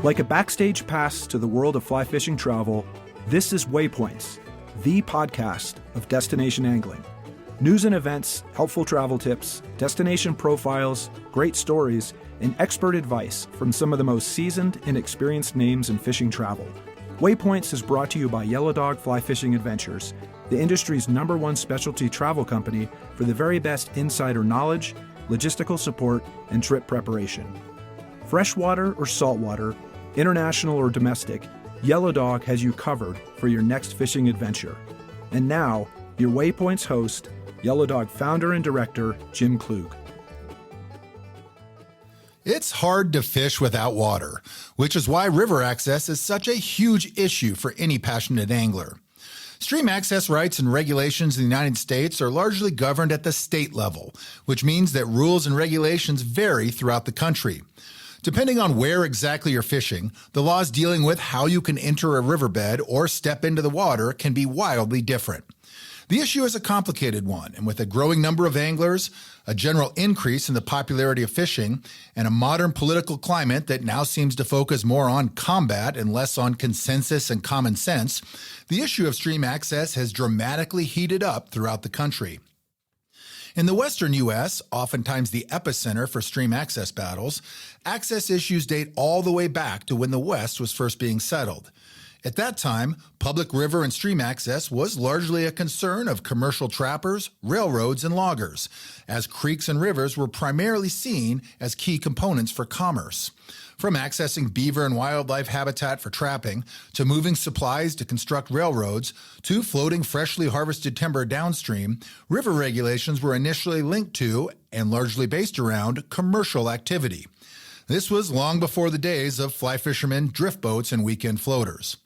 Like a backstage pass to the world of fly fishing travel, this is Waypoints, the podcast of destination angling. News and events, helpful travel tips, destination profiles, great stories, and expert advice from some of the most seasoned and experienced names in fishing travel. Waypoints is brought to you by Yellow Dog Fly Fishing Adventures, the industry's #1 specialty travel company for the very best insider knowledge, logistical support, and trip preparation. Freshwater or saltwater, international or domestic, Yellow Dog has you covered for your next fishing adventure. And now, your Waypoints host, Yellow Dog founder and director, Jim Klug. It's hard to fish without water, which is why river access is such a huge issue for any passionate angler. Stream access rights and regulations in the United States are largely governed at the state level, which means that rules and regulations vary throughout the country. Depending on where exactly you're fishing, the laws dealing with how you can enter a riverbed or step into the water can be wildly different. The issue is a complicated one, and with a growing number of anglers, a general increase in the popularity of fishing, and a modern political climate that now seems to focus more on combat and less on consensus and common sense, the issue of stream access has dramatically heated up throughout the country. In the western U.S., oftentimes the epicenter for stream access battles, access issues date all the way back to when the West was first being settled. At that time, public river and stream access was largely a concern of commercial trappers, railroads, and loggers, as creeks and rivers were primarily seen as key components for commerce. From accessing beaver and wildlife habitat for trapping, to moving supplies to construct railroads, to floating freshly harvested timber downstream, river regulations were initially linked to, and largely based around, commercial activity. This was long before the days of fly fishermen, drift boats, and weekend floaters.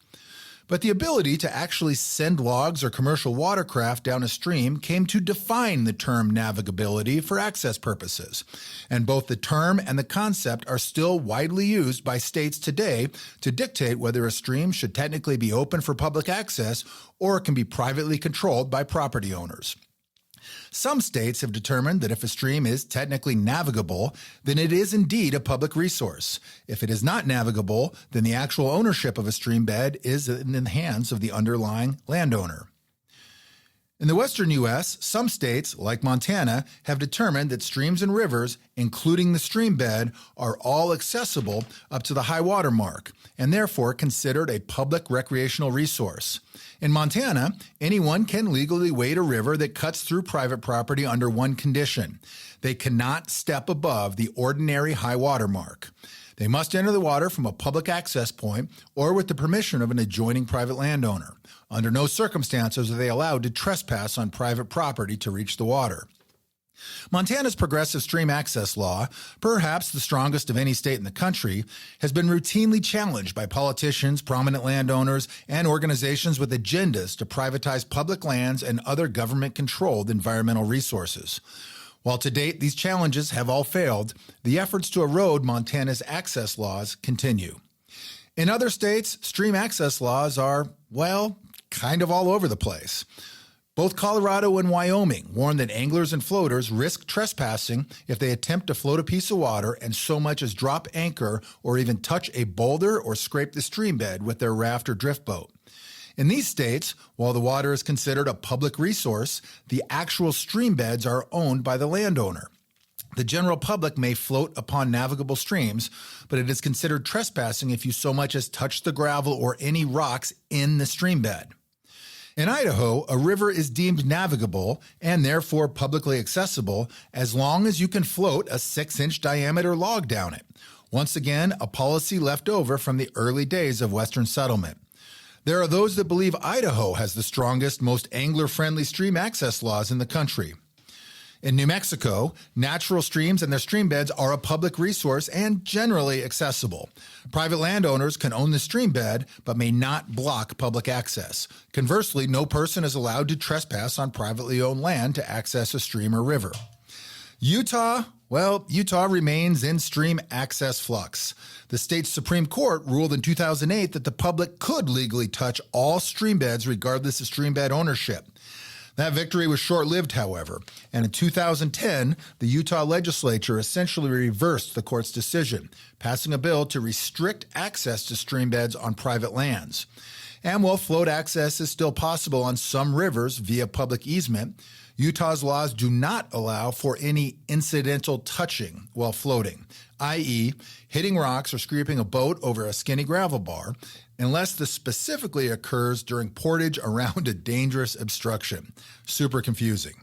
But the ability to actually send logs or commercial watercraft down a stream came to define the term navigability for access purposes. And both the term and the concept are still widely used by states today to dictate whether a stream should technically be open for public access or can be privately controlled by property owners. Some states have determined that if a stream is technically navigable, then it is indeed a public resource. If it is not navigable, then the actual ownership of a stream bed is in the hands of the underlying landowner. In the western U.S., some states, like Montana, have determined that streams and rivers, including the stream bed, are all accessible up to the high water mark, and therefore considered a public recreational resource. In Montana, anyone can legally wade a river that cuts through private property under one condition. They cannot step above the ordinary high water mark. They must enter the water from a public access point or with the permission of an adjoining private landowner. Under no circumstances are they allowed to trespass on private property to reach the water. Montana's progressive stream access law, perhaps the strongest of any state in the country, has been routinely challenged by politicians, prominent landowners, and organizations with agendas to privatize public lands and other government-controlled environmental resources. While to date these challenges have all failed, the efforts to erode Montana's access laws continue. In other states, stream access laws are, well, kind of all over the place. Both Colorado and Wyoming warn that anglers and floaters risk trespassing if they attempt to float a piece of water and so much as drop anchor or even touch a boulder or scrape the stream bed with their raft or drift boat. In these states, while the water is considered a public resource, the actual stream beds are owned by the landowner. The general public may float upon navigable streams, but it is considered trespassing if you so much as touch the gravel or any rocks in the stream bed. In Idaho, a river is deemed navigable and therefore publicly accessible as long as you can float a 6-inch diameter log down it. Once again, a policy left over from the early days of Western settlement. There are those that believe Idaho has the strongest, most angler-friendly stream access laws in the country. In New Mexico, natural streams and their stream beds are a public resource and generally accessible. Private landowners can own the stream bed, but may not block public access. Conversely, no person is allowed to trespass on privately owned land to access a stream or river. Utah remains in stream access flux. The state's Supreme Court ruled in 2008 that the public could legally touch all stream beds regardless of stream bed ownership. That victory was short-lived, however, and in 2010, the Utah legislature essentially reversed the court's decision, passing a bill to restrict access to stream beds on private lands. And while float access is still possible on some rivers via public easement, Utah's laws do not allow for any incidental touching while floating, i.e., hitting rocks or scraping a boat over a skinny gravel bar, unless this specifically occurs during portage around a dangerous obstruction. Super confusing.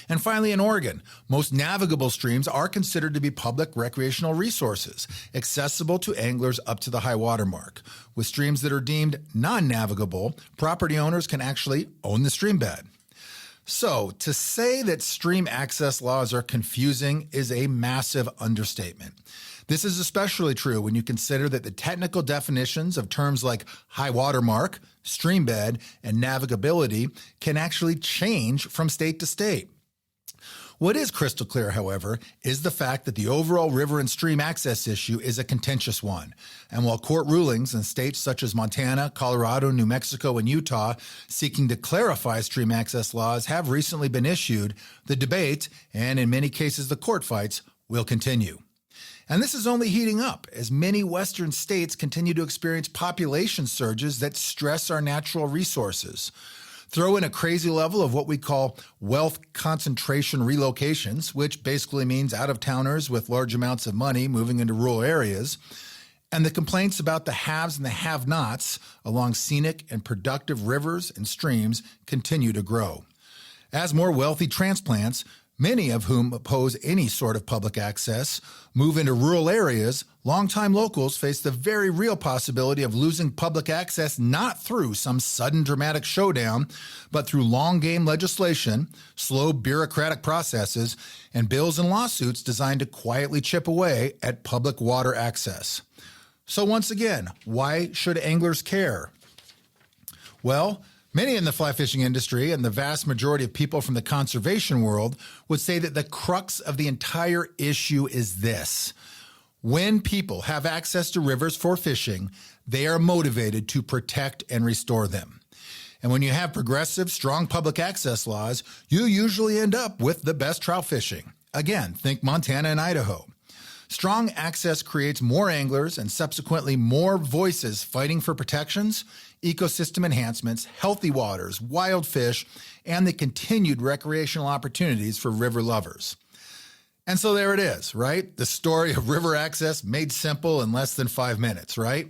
And finally, in Oregon, most navigable streams are considered to be public recreational resources, accessible to anglers up to the high water mark. With streams that are deemed non-navigable, property owners can actually own the stream bed. So, to say that stream access laws are confusing is a massive understatement. This is especially true when you consider that the technical definitions of terms like high water mark, stream bed, and navigability can actually change from state to state. What is crystal clear, however, is the fact that the overall river and stream access issue is a contentious one. And while court rulings in states such as Montana, Colorado, New Mexico, and Utah seeking to clarify stream access laws have recently been issued, the debate, and in many cases the court fights, will continue. And this is only heating up as many western states continue to experience population surges that stress our natural resources. Throw in a crazy level of what we call wealth concentration relocations, which basically means out-of-towners with large amounts of money moving into rural areas, and the complaints about the haves and the have-nots along scenic and productive rivers and streams continue to grow. As more wealthy transplants, many of whom oppose any sort of public access, move into rural areas, longtime locals face the very real possibility of losing public access not through some sudden dramatic showdown, but through long-game legislation, slow bureaucratic processes, and bills and lawsuits designed to quietly chip away at public water access. So once again, why should anglers care? Well, many in the fly fishing industry and the vast majority of people from the conservation world would say that the crux of the entire issue is this. When people have access to rivers for fishing, they are motivated to protect and restore them. And when you have progressive, strong public access laws, you usually end up with the best trout fishing. Again, think Montana and Idaho. Strong access creates more anglers and subsequently more voices fighting for protections, ecosystem enhancements, healthy waters, wild fish, and the continued recreational opportunities for river lovers. And so there it is, right? The story of river access made simple in less than 5 minutes, right?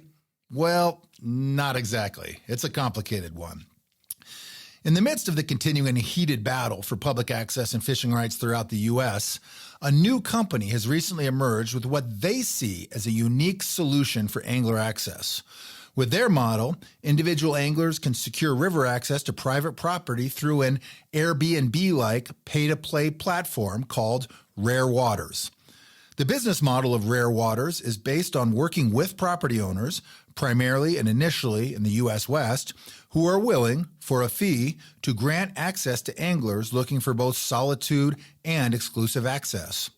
Well, not exactly. It's a complicated one. In the midst of the continuing heated battle for public access and fishing rights throughout the U.S., a new company has recently emerged with what they see as a unique solution for angler access. With their model, individual anglers can secure river access to private property through an Air-BNB-like pay-to-play platform called Rare Waters. The business model of Rare Waters is based on working with property owners, primarily and initially in the U.S. West, who are willing, for a fee, to grant access to anglers looking for both solitude and exclusive access.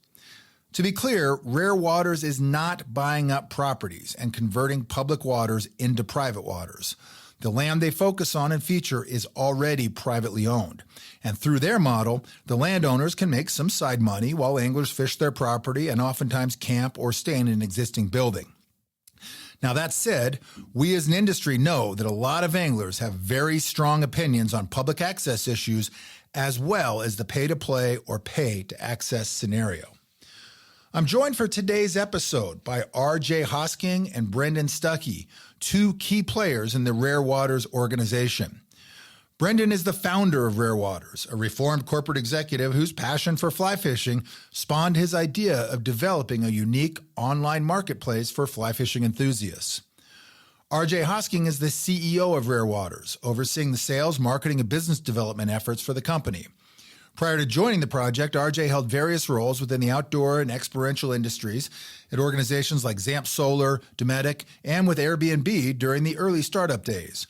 To be clear, Rare Waters is not buying up properties and converting public waters into private waters. The land they focus on and feature is already privately owned. And through their model, the landowners can make some side money while anglers fish their property and oftentimes camp or stay in an existing building. Now, that said, we as an industry know that a lot of anglers have very strong opinions on public access issues as well as the pay-to-play or pay-to-access scenario. I'm joined for today's episode by R.J. Hosking and BRENDEN Stucky, two key players in the Rare Waters organization. BRENDEN is the founder of Rare Waters, a reformed corporate executive whose passion for fly fishing spawned his idea of developing a unique online marketplace for fly fishing enthusiasts. R.J. Hosking is the CEO of Rare Waters, overseeing the sales, marketing, and business development efforts for the company. Prior to joining the project, R.J. held various roles within the outdoor and experiential industries at organizations like Zamp Solar, Dometic, and with Air-BNB during the early startup days.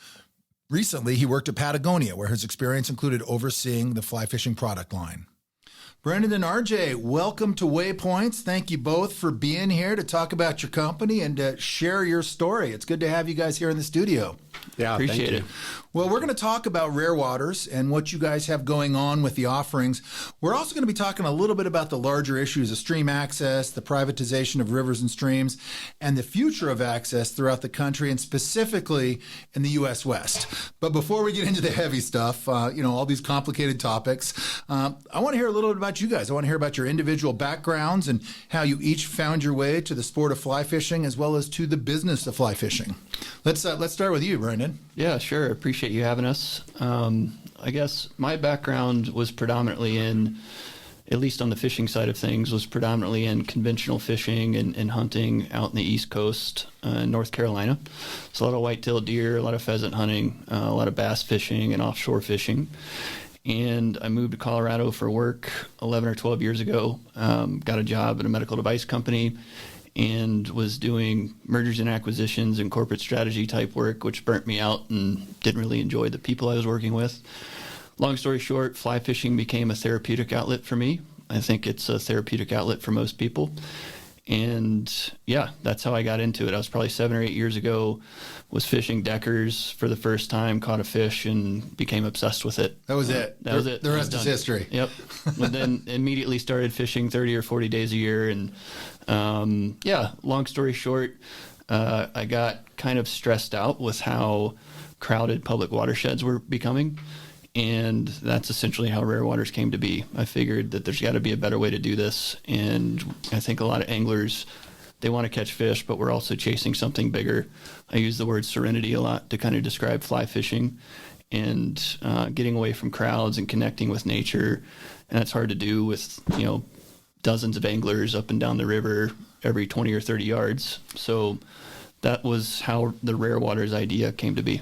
Recently, he worked at Patagonia, where his experience included overseeing the fly fishing product line. BRENDEN and RJ, welcome to Waypoints. Thank you both for being here to talk about your company and to share your story. It's good to have you guys here in the studio. Yeah, Appreciate thank it. you. Well, we're going to talk about Rare Waters and what you guys have going on with the offerings. We're also going to be talking a little bit about the larger issues of stream access, the privatization of rivers and streams, and the future of access throughout the country, and specifically in the U.S. West. But before we get into the heavy stuff, all these complicated topics, I want to hear a little bit about you guys. I want to hear about your individual backgrounds and how you each found your way to the sport of fly fishing as well as to the business of fly fishing. Let's start with you, Brendan. Yeah, sure. Appreciate you having us. I guess my background was predominantly in, at least on the fishing side of things, was predominantly in conventional fishing and hunting out in the East Coast, in North Carolina. So a lot of white-tailed deer, a lot of pheasant hunting, a lot of bass fishing and offshore fishing. And I moved to Colorado for work 11 or 12 years ago, got a job at a medical device company, and was doing mergers and acquisitions and corporate strategy type work, which burnt me out and didn't really enjoy the people I was working with. Long story short, fly fishing became a therapeutic outlet for me. I think it's a therapeutic outlet for most people. And yeah, that's how I got into it. I was probably 7 or 8 years ago, was fishing deckers for the first time, caught a fish, and became obsessed with it. That was it. That was it. The rest is history. Yep. But then immediately started fishing 30 or 40 days a year. And long story short, I got kind of stressed out with how crowded public watersheds were becoming. And that's essentially how Rare Waters came to be. I figured that there's got to be a better way to do this. And I think a lot of anglers, they want to catch fish, but we're also chasing something bigger. I use the word serenity a lot to kind of describe fly fishing and getting away from crowds and connecting with nature. And that's hard to do with, dozens of anglers up and down the river every 20 or 30 yards. So that was how the Rare Waters idea came to be.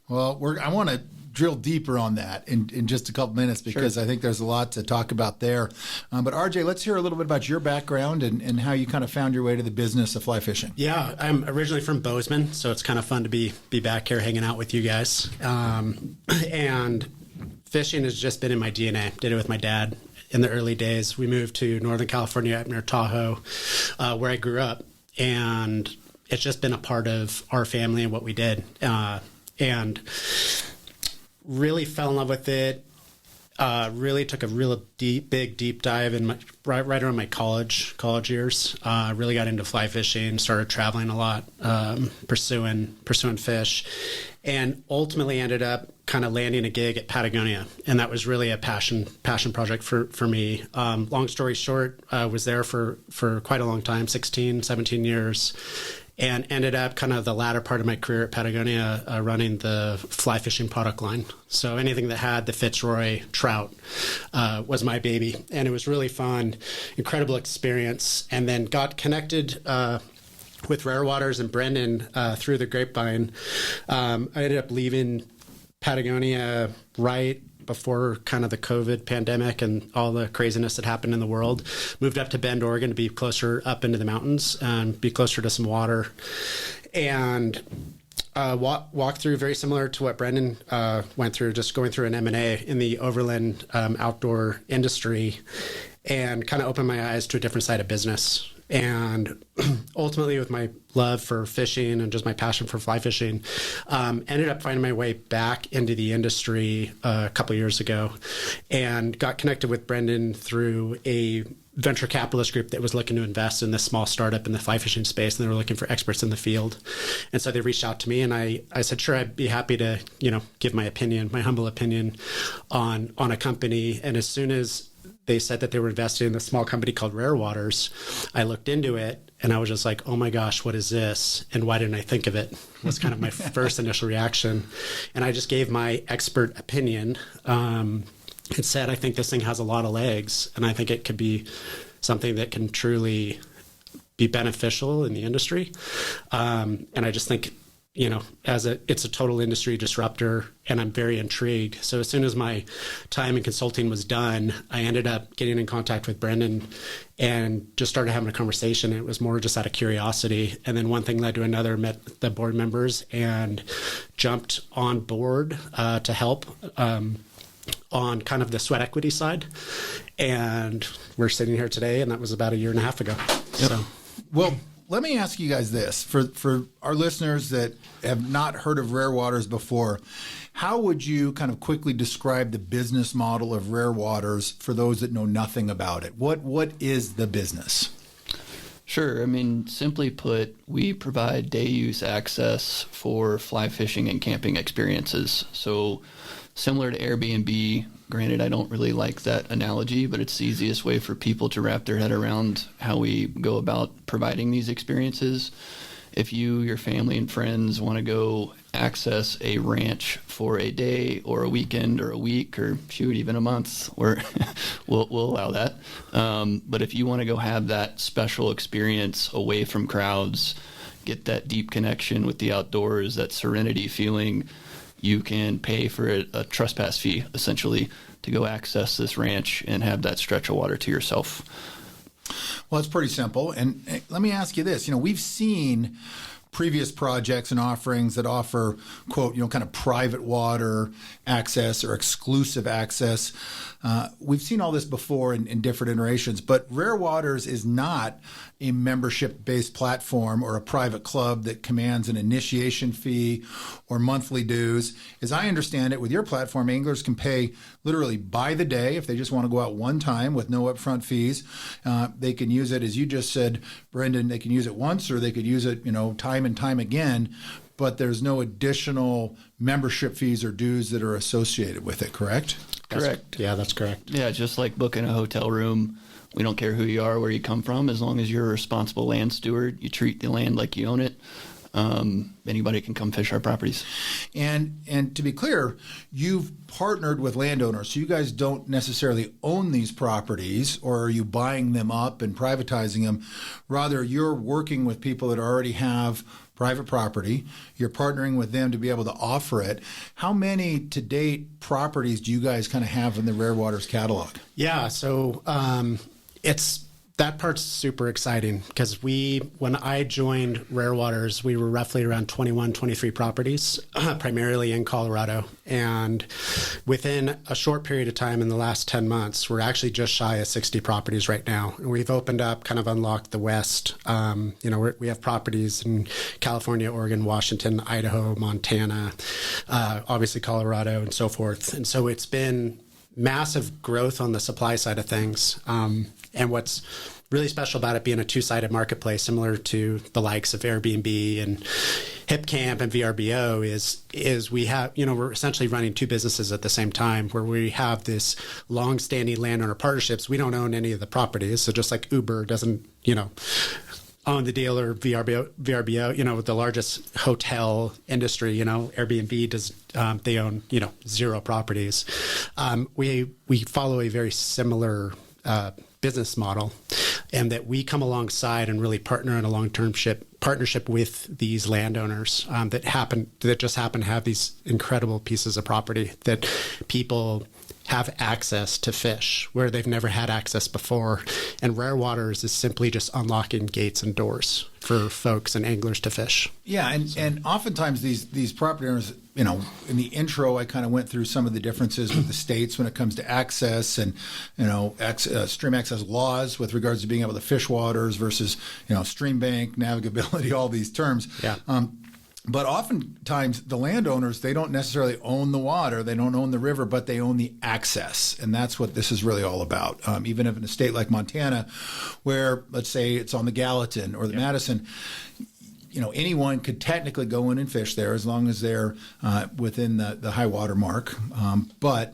Well, I want to drill deeper on that in just a couple minutes because I think there's a lot to talk about there. But RJ, let's hear a little bit about your background and how you kind of found your way to the business of fly fishing. Yeah, I'm originally from Bozeman, so it's kind of fun to be back here hanging out with you guys. And fishing has just been in my DNA. Did it with my dad in the early days. We moved to Northern California up near Tahoe, where I grew up, and it's just been a part of our family and what we did. And really fell in love with it. Really took a real big deep dive in right around my college years. Really got into fly fishing, started traveling a lot, pursuing fish, and ultimately ended up kind of landing a gig at Patagonia. And that was really a passion project for me. Long story short, I was there for quite a long time, 16, 17 years. And ended up kind of the latter part of my career at Patagonia running the fly fishing product line. So anything that had the Fitzroy trout was my baby. And it was really fun, incredible experience. And then got connected with Rare Waters and BRENDEN through the grapevine. I ended up leaving Patagonia right before kind of the COVID pandemic and all the craziness that happened in the world. Moved up to Bend, Oregon to be closer up into the mountains and be closer to some water. And walked through very similar to what BRENDEN went through, just going through an M&A in the overland outdoor industry, and kind of opened my eyes to a different side of business. And ultimately, with my love for fishing and just my passion for fly fishing, ended up finding my way back into the industry a couple of years ago, and got connected with BRENDEN through a venture capitalist group that was looking to invest in this small startup in the fly fishing space, and they were looking for experts in the field. And so they reached out to me, and I said, sure, I'd be happy to, give my opinion, my humble opinion on a company. And as soon as they said that they were investing in a small company called Rare Waters, I looked into it, and I was just like, oh my gosh, what is this? And why didn't I think of it? Was kind of my first initial reaction. And I just gave my expert opinion. It said, I think this thing has a lot of legs, and I think it could be something that can truly be beneficial in the industry. And I just think, it's a total industry disruptor, and I'm very intrigued. So as soon as my time in consulting was done, I ended up getting in contact with BRENDEN and just started having a conversation. It was more just out of curiosity. And then one thing led to another, met the board members and jumped on board to help on kind of the sweat equity side. And we're sitting here today, and that was about a year and a half ago. Yep. So, well, let me ask you guys this. For our listeners that have not heard of Rare Waters before, how would you kind of quickly describe the business model of Rare Waters for those that know nothing about it? What is the business? Sure. I mean, simply put, we provide day use access for fly fishing and camping experiences. So similar to Airbnb, granted, I don't really like that analogy, but it's the easiest way for people to wrap their head around how we go about providing these experiences. If you, your family, and friends want to go access a ranch for a day or a weekend or a week or shoot, even a month, we'll allow that. But if you want to go have that special experience away from crowds, get that deep connection with the outdoors, that serenity feeling, you can pay for a trespass fee, essentially, to go access this ranch and have that stretch of water to yourself. Well, it's pretty simple. And let me ask you this. We've seen previous projects and offerings that offer, quote, kind of private water access or exclusive access. We've seen all this before in different iterations, but Rare Waters is not a membership-based platform or a private club that commands an initiation fee or monthly dues. As I understand it, with your platform, anglers can pay literally by the day if they just want to go out one time with no upfront fees. They can use it, as you just said, Brendan, they can use it once or they could use it, time and time again, but there's no additional membership fees or dues that are associated with it, correct? Correct. That's correct. Yeah, just like booking a hotel room. We don't care who you are, where you come from, as long as you're a responsible land steward. You treat the land like you own it. Anybody can come fish our properties. And to be clear, you've partnered with landowners, so you guys don't necessarily own these properties, or are you buying them up and privatizing them? Rather, you're working with people that already have private property. You're partnering with them to be able to offer it. How many to date properties do you guys kind of have in the Rare Waters catalog? Yeah, so that part's super exciting because when I joined Rare Waters, we were roughly around 21, 23 properties, primarily in Colorado. And within a short period of time in the last 10 months, we're actually just shy of 60 properties right now. And we've opened up, kind of unlocked the West. We have properties in California, Oregon, Washington, Idaho, Montana, obviously Colorado, and so forth. And so it's been massive growth on the supply side of things. And what's really special about it being a two-sided marketplace, similar to the likes of Air-B&B and HipCamp and VRBO, is we have, we're essentially running two businesses at the same time, where we have this long-standing landowner partnerships. We don't own any of the properties. So just like Uber doesn't, own the deal, or VRBO, the largest hotel industry, Airbnb does, they own, 0 properties. We follow a very similar business model, and that we come alongside and really partner in a long-term partnership with these landowners that just happen to have these incredible pieces of property that people have access to fish where they've never had access before. And Rare Waters is simply just unlocking gates and doors for folks and anglers to fish. Yeah, and oftentimes these property owners, in the intro, I kind of went through some of the differences with the states when it comes to access and, stream access laws with regards to being able to fish waters versus, stream bank, navigability, all these terms. Yeah. But oftentimes the landowners, they don't necessarily own the water, they don't own the river, but they own the access. And that's what this is really all about. Even if in a state like Montana, where let's say it's on the Gallatin or the Madison, anyone could technically go in and fish there as long as they're within the high water mark. But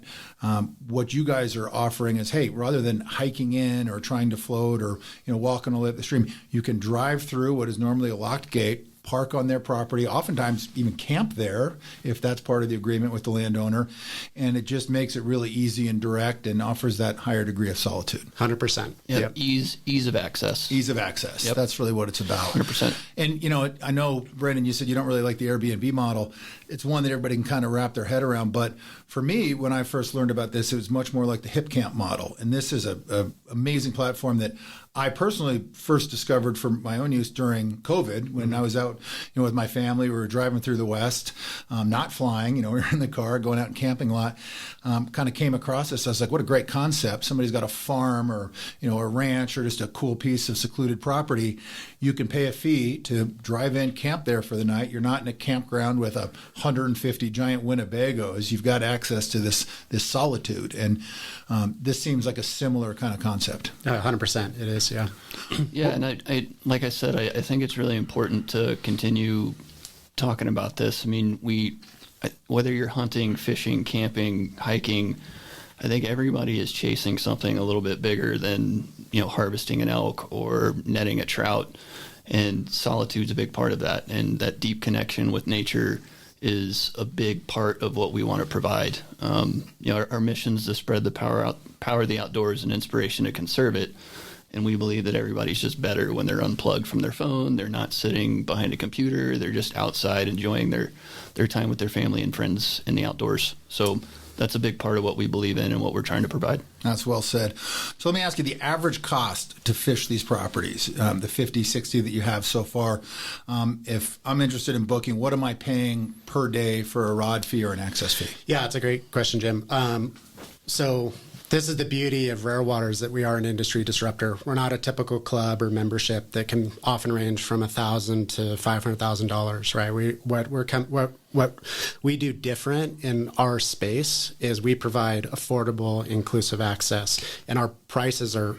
what you guys are offering is, hey, rather than hiking in or trying to float or walking all the way up the stream, you can drive through what is normally a locked gate, park on their property, oftentimes even camp there if that's part of the agreement with the landowner. And it just makes it really easy and direct and offers that higher degree of solitude. 100%. Yep. Ease of access. Ease of access. Yep. That's really what it's about. 100%. And, I know, Brendan, you said you don't really like the Airbnb model. It's one that everybody can kind of wrap their head around. But for me, when I first learned about this, it was much more like the HipCamp model. And this is a amazing platform that I personally first discovered for my own use during COVID when I was out, with my family. We were driving through the West, not flying. We were in the car going out in camping lot. Kind of came across this. I was like, what a great concept. Somebody's got a farm or a ranch or just a cool piece of secluded property. You can pay a fee to drive in, camp there for the night. You're not in a campground with 150 giant Winnebagos. You've got access to this solitude, and this seems like a similar kind of concept. 100%, it is. Yeah. Yeah, and I like I said, I think it's really important to continue talking about this. I mean, whether you're hunting, fishing, camping, hiking, I think everybody is chasing something a little bit bigger than harvesting an elk or netting a trout, and solitude's a big part of that. And that deep connection with nature is a big part of what we want to provide. Our mission is to spread the power of the outdoors and inspiration to conserve it. And we believe that everybody's just better when they're unplugged from their phone. They're not sitting behind a computer. They're just outside enjoying their time with their family and friends in the outdoors. So that's a big part of what we believe in and what we're trying to provide. That's well said. So let me ask you the average cost to fish these properties, the 50, 60 that you have so far. If I'm interested in booking, what am I paying per day for a rod fee or an access fee? Yeah, it's a great question, Jim. So this is the beauty of Rare Waters, that we are an industry disruptor. We're not a typical club or membership that can often range from $1,000 to $500,000, right? What we do different in our space is we provide affordable, inclusive access, and our prices are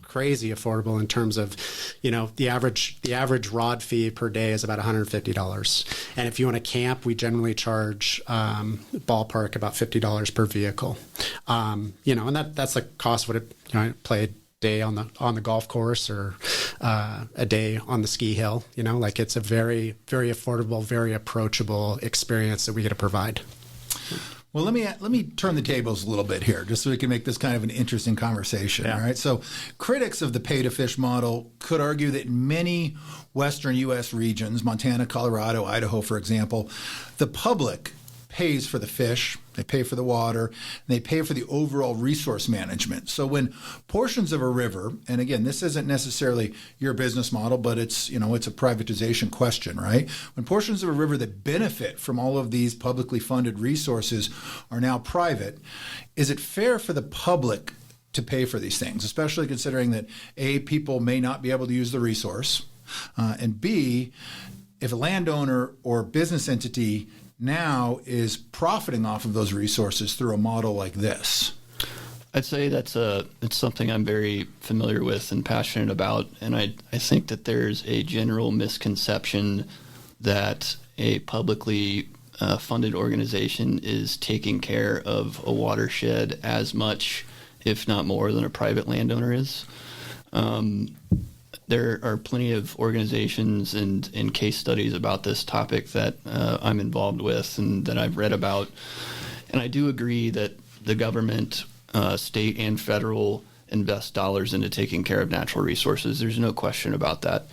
crazy affordable in terms of, the average rod fee per day is about $150. And if you want to camp, we generally charge ballpark about $50 per vehicle. And that's the cost of what it play a day on the golf course or a day on the ski hill. It's a very, very affordable, very approachable experience that we get to provide. Well, let me turn the tables a little bit here, just so we can make this kind of an interesting conversation. Yeah. All right. So, critics of the pay-to-fish model could argue that in many Western U.S. regions, Montana, Colorado, Idaho, for example, the public pays for the fish, they pay for the water, and they pay for the overall resource management. So when portions of a river, and again, this isn't necessarily your business model, but it's a privatization question, right? When portions of a river that benefit from all of these publicly funded resources are now private, is it fair for the public to pay for these things, especially considering that A, people may not be able to use the resource, and B, if a landowner or business entity now is profiting off of those resources through a model like this? I'd say it's something I'm very familiar with and passionate about, and I think that there's a general misconception that a publicly funded organization is taking care of a watershed as much, if not more, than a private landowner is. There are plenty of organizations and case studies about this topic that I'm involved with and that I've read about. And I do agree that the government, state and federal, invest dollars into taking care of natural resources. There's no question about that.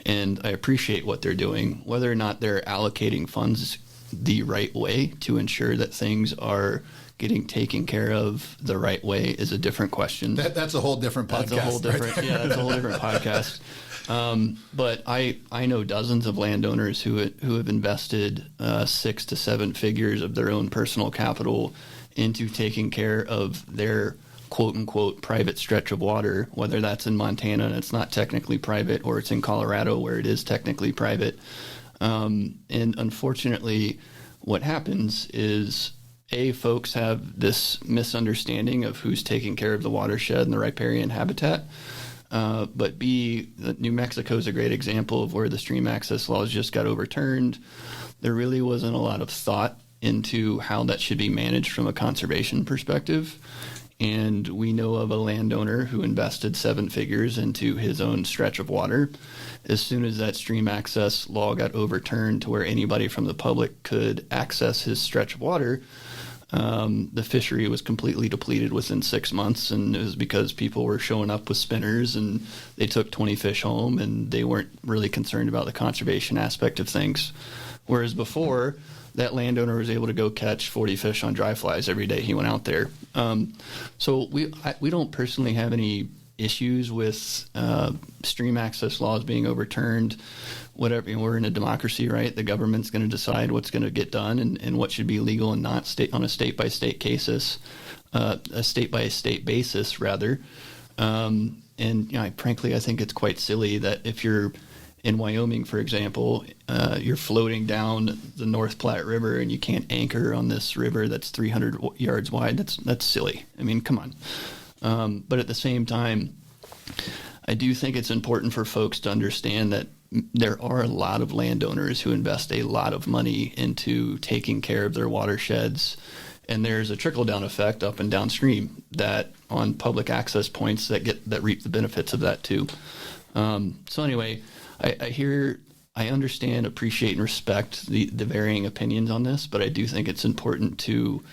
And I appreciate what they're doing. Whether or not they're allocating funds the right way to ensure that things are getting taken care of the right way is a different question. That's a whole different podcast. That's a whole different, right? Yeah, that's a whole different podcast. But I know dozens of landowners who have invested 6 to 7 figures of their own personal capital into taking care of their quote unquote private stretch of water, whether that's in Montana and it's not technically private, or it's in Colorado where it is technically private. And unfortunately, what happens is, A, folks have this misunderstanding of who's taking care of the watershed and the riparian habitat. But B, New Mexico is a great example of where the stream access laws just got overturned. There really wasn't a lot of thought into how that should be managed from a conservation perspective. And we know of a landowner who invested 7 figures into his own stretch of water. As soon as that stream access law got overturned to where anybody from the public could access his stretch of water, the fishery was completely depleted within 6 months, and it was because people were showing up with spinners and they took 20 fish home and they weren't really concerned about the conservation aspect of things. Whereas before, that landowner was able to go catch 40 fish on dry flies every day he went out there. So we don't personally have any issues with stream access laws being overturned. Whatever, we're in a democracy, right? The government's going to decide what's going to get done and what should be legal and not on a state-by-state basis, rather. And frankly, I think it's quite silly that if you're in Wyoming, for example, you're floating down the North Platte River and you can't anchor on this river that's 300 yards wide. That's silly. I mean, come on. But at the same time, I do think it's important for folks to understand that there are a lot of landowners who invest a lot of money into taking care of their watersheds, and there's a trickle-down effect up and downstream that on public access points that reap the benefits of that too. So anyway, I understand, appreciate, and respect the varying opinions on this, but I do think it's important to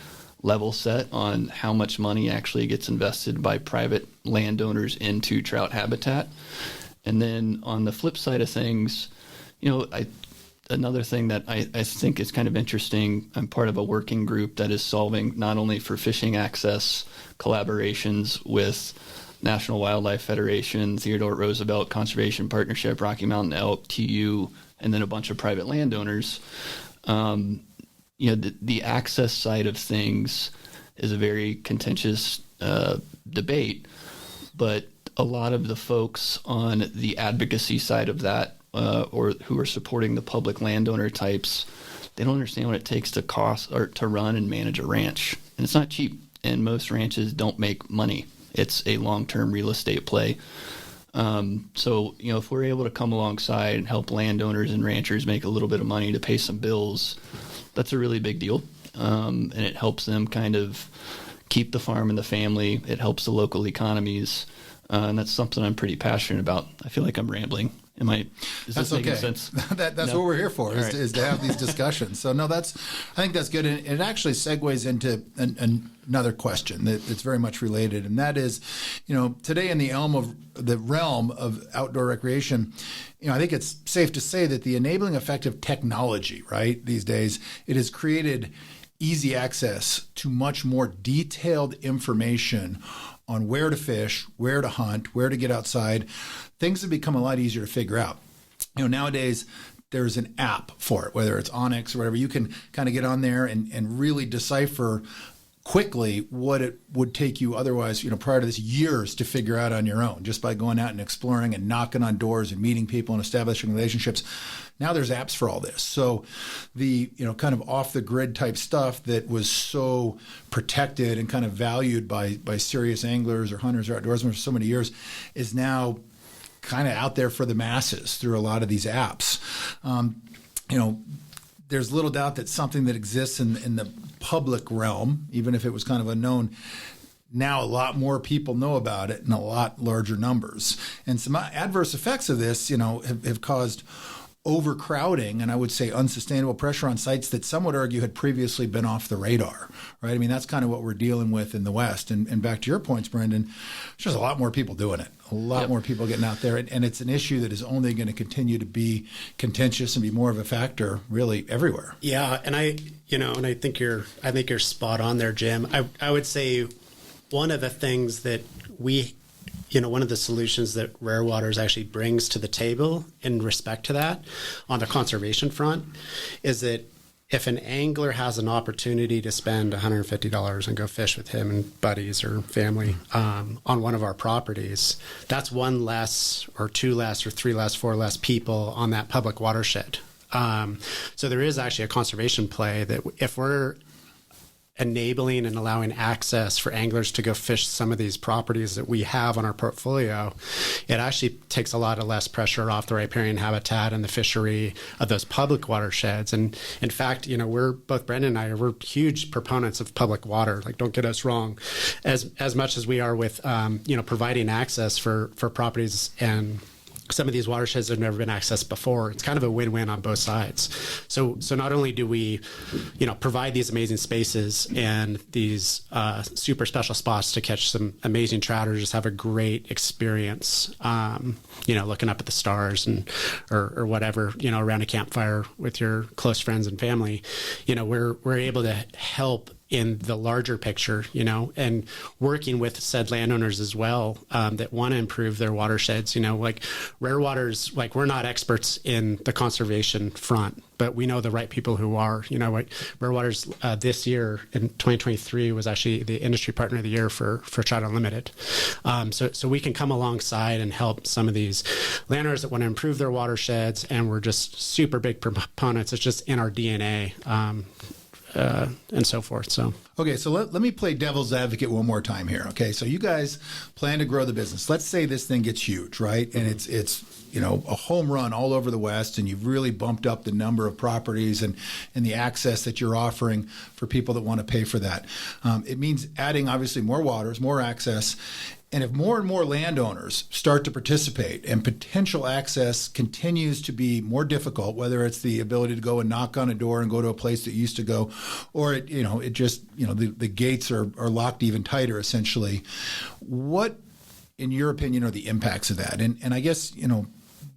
level set on how much money actually gets invested by private landowners into trout habitat. And then on the flip side of things, another thing that I think is kind of interesting, I'm part of a working group that is solving not only for fishing access collaborations with National Wildlife Federation, Theodore Roosevelt Conservation Partnership, Rocky Mountain Elk, TU, and then a bunch of private landowners. The access side of things is a very contentious debate, but a lot of the folks on the advocacy side of that, or who are supporting the public landowner types, they don't understand what it takes to run and manage a ranch. And it's not cheap, and most ranches don't make money. It's a long-term real estate play. So if we're able to come alongside and help landowners and ranchers make a little bit of money to pay some bills, that's a really big deal. And it helps them kind of keep the farm in the family. It helps the local economies. And that's something I'm pretty passionate about. I feel like I'm rambling. Is this making sense? That's what we're here for, is to have these discussions. So I think that's good. And it actually segues into another question that's very much related. And that is, today in the realm of outdoor recreation, I think it's safe to say that the enabling effect of technology, right, these days, it has created easy access to much more detailed information on where to fish, where to hunt, where to get outside. Things have become a lot easier to figure out. Nowadays, there's an app for it, whether it's Onyx or whatever. You can kind of get on there and really decipher quickly what it would take you otherwise, prior to this, years to figure out on your own, just by going out and exploring and knocking on doors and meeting people and establishing relationships. Now there's apps for all this. So the, kind of off the grid type stuff that was so protected and kind of valued by serious anglers or hunters or outdoorsmen for so many years is now kind of out there for the masses through a lot of these apps. There's little doubt that something that exists in the public realm, even if it was kind of unknown, now a lot more people know about it in a lot larger numbers. And some adverse effects of this, have caused overcrowding and I would say unsustainable pressure on sites that some would argue had previously been off the radar, right? I mean, that's kind of what we're dealing with in the West. And back to your points, Brendan, there's just a lot more people doing it, a lot more people getting out there. And it's an issue that is only going to continue to be contentious and be more of a factor really everywhere. Yeah. And I think you're spot on there, Jim. I would say one of the things that one of the solutions that Rare Waters actually brings to the table in respect to that on the conservation front is that if an angler has an opportunity to spend $150 and go fish with him and buddies or family on one of our properties, that's one less or two less or three less, four less people on that public watershed. So there is actually a conservation play that if we're enabling and allowing access for anglers to go fish some of these properties that we have on our portfolio, it actually takes a lot of less pressure off the riparian habitat and the fishery of those public watersheds. And in fact, we're both Brendan and I we're huge proponents of public water. Like, don't get us wrong, as much as we are with providing access for properties and some of these watersheds have never been accessed before. It's kind of a win-win on both sides. So not only do we, provide these amazing spaces and these super special spots to catch some amazing trout or just have a great experience, looking up at the stars and or whatever, around a campfire with your close friends and family, we're able to help in the larger picture, and working with said landowners as well that want to improve their watersheds. Like rare waters, like we're not experts in the conservation front, but we know the right people who are. Like Rare Waters this year in 2023 was actually the industry partner of the year for Trout Unlimited. So we can come alongside and help some of these landowners that want to improve their watersheds, and we're just super big proponents. It's just in our DNA. And so forth. So okay, so let me play devil's advocate one more time here. Okay, so you guys plan to grow the business. Let's say this thing gets huge, right? And it's a home run all over the West, and you've really bumped up the number of properties and the access that you're offering for people that want to pay for that. It means adding obviously more waters, more access. And if more and more landowners start to participate and potential access continues to be more difficult, whether it's the ability to go and knock on a door and go to a place that you used to go, or the gates are locked even tighter essentially, what, in your opinion, are the impacts of that? And I guess,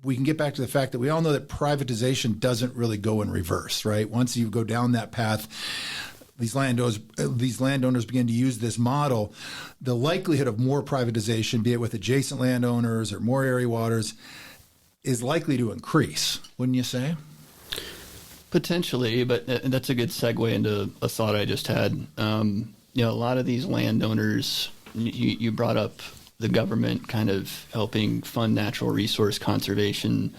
we can get back to the fact that we all know that privatization doesn't really go in reverse, right? Once you go down that path, these landowners begin to use this model, the likelihood of more privatization, be it with adjacent landowners or more area waters, is likely to increase, wouldn't you say? Potentially, but that's a good segue into a thought I just had. A lot of these landowners, you brought up the government kind of helping fund natural resource conservation.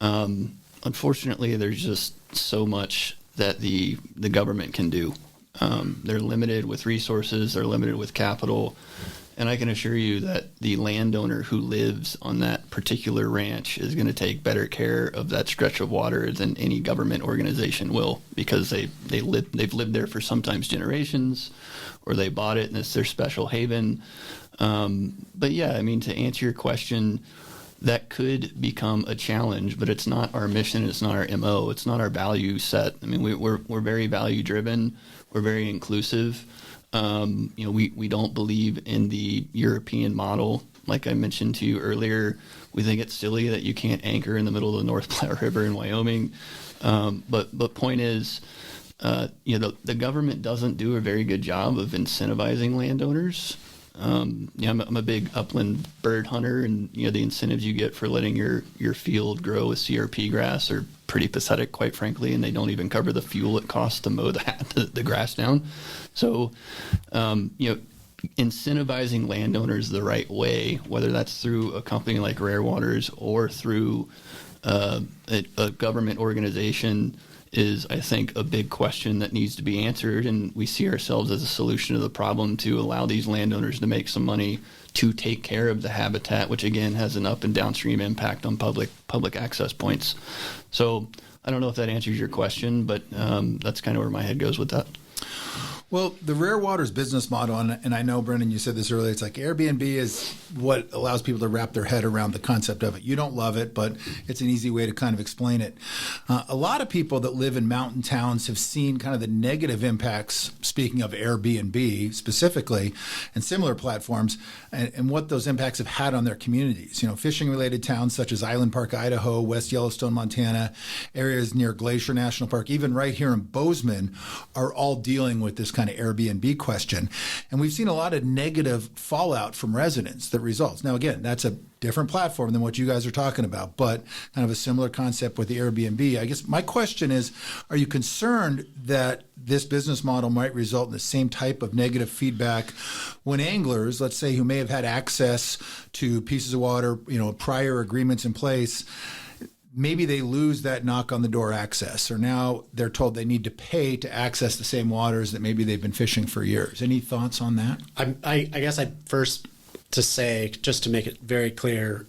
Unfortunately, there's just so much that the government can do. They're limited with resources, they're limited with capital, and I can assure you that the landowner who lives on that particular ranch is going to take better care of that stretch of water than any government organization will, because they've lived there for sometimes generations, or they bought it and it's their special haven. But yeah, I mean, to answer your question, that could become a challenge, but it's not our mission. It's not our MO. It's not our value set. I mean, we're very value driven. We're very inclusive. We don't believe in the European model. Like I mentioned to you earlier, we think it's silly that you can't anchor in the middle of the North Platte River in Wyoming. But point is, the government doesn't do a very good job of incentivizing landowners. I'm a big upland bird hunter, and the incentives you get for letting your field grow with CRP grass are pretty pathetic, quite frankly, and they don't even cover the fuel it costs to mow the grass down. So, incentivizing landowners the right way, whether that's through a company like Rare Waters or through a government organization, is, I think, a big question that needs to be answered, and we see ourselves as a solution to the problem to allow these landowners to make some money to take care of the habitat, which again has an up and downstream impact on public access points. So I don't know if that answers your question, but that's kind of where my head goes with that. Well, the Rare Waters business model, and I know, Brendan, you said this earlier, it's like Airbnb is what allows people to wrap their head around the concept of it. You don't love it, but it's an easy way to kind of explain it. A lot of people that live in mountain towns have seen kind of the negative impacts, speaking of Airbnb specifically, and similar platforms, and what those impacts have had on their communities. Fishing-related towns such as Island Park, Idaho, West Yellowstone, Montana, areas near Glacier National Park, even right here in Bozeman, are all dealing with this kind of Airbnb question. And we've seen a lot of negative fallout from residents that results. Now, again, that's a different platform than what you guys are talking about, but kind of a similar concept with the Airbnb. I guess my question is, are you concerned that this business model might result in the same type of negative feedback when anglers, let's say, who may have had access to pieces of water, prior agreements in place, maybe they lose that knock on the door access, or now they're told they need to pay to access the same waters that maybe they've been fishing for years? Any thoughts on that? I guess I'd first to say, just to make it very clear,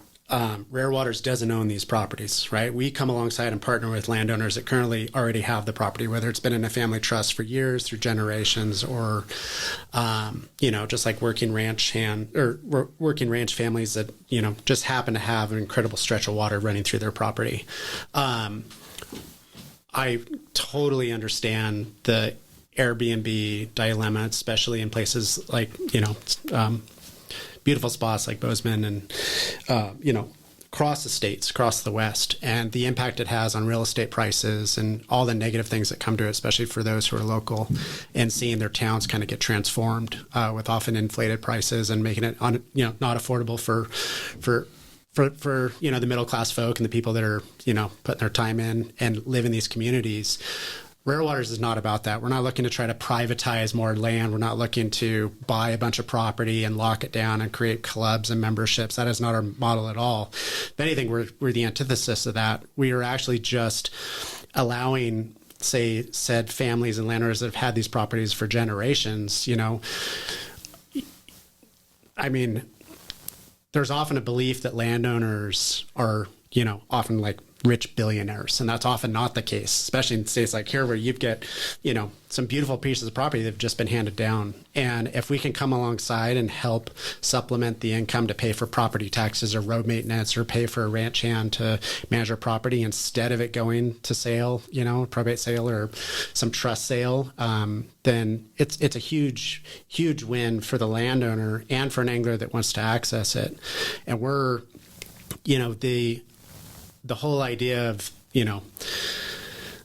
Rare Waters doesn't own these properties, right? We come alongside and partner with landowners that currently already have the property, whether it's been in a family trust for years, through generations, or, just like working ranch families that, just happen to have an incredible stretch of water running through their property. I totally understand the Airbnb dilemma, especially in places like, beautiful spots like Bozeman and, across the states, across the West, and the impact it has on real estate prices and all the negative things that come to it, especially for those who are local, and seeing their towns kind of get transformed with often inflated prices and making it not affordable for the middle class folk and the people that are putting their time in and live in these communities. Rare Waters is not about that. We're not looking to try to privatize more land. We're not looking to buy a bunch of property and lock it down and create clubs and memberships. That is not our model at all. If anything, we're the antithesis of that. We are actually just allowing, say, said families and landowners that have had these properties for generations, there's often a belief that landowners are, often like rich billionaires, and that's often not the case, especially in states like here where you've got, some beautiful pieces of property that have just been handed down. And if we can come alongside and help supplement the income to pay for property taxes or road maintenance or pay for a ranch hand to manage our property instead of it going to sale, probate sale or some trust sale, then it's a huge, huge win for the landowner and for an angler that wants to access it. And we're, the whole idea of,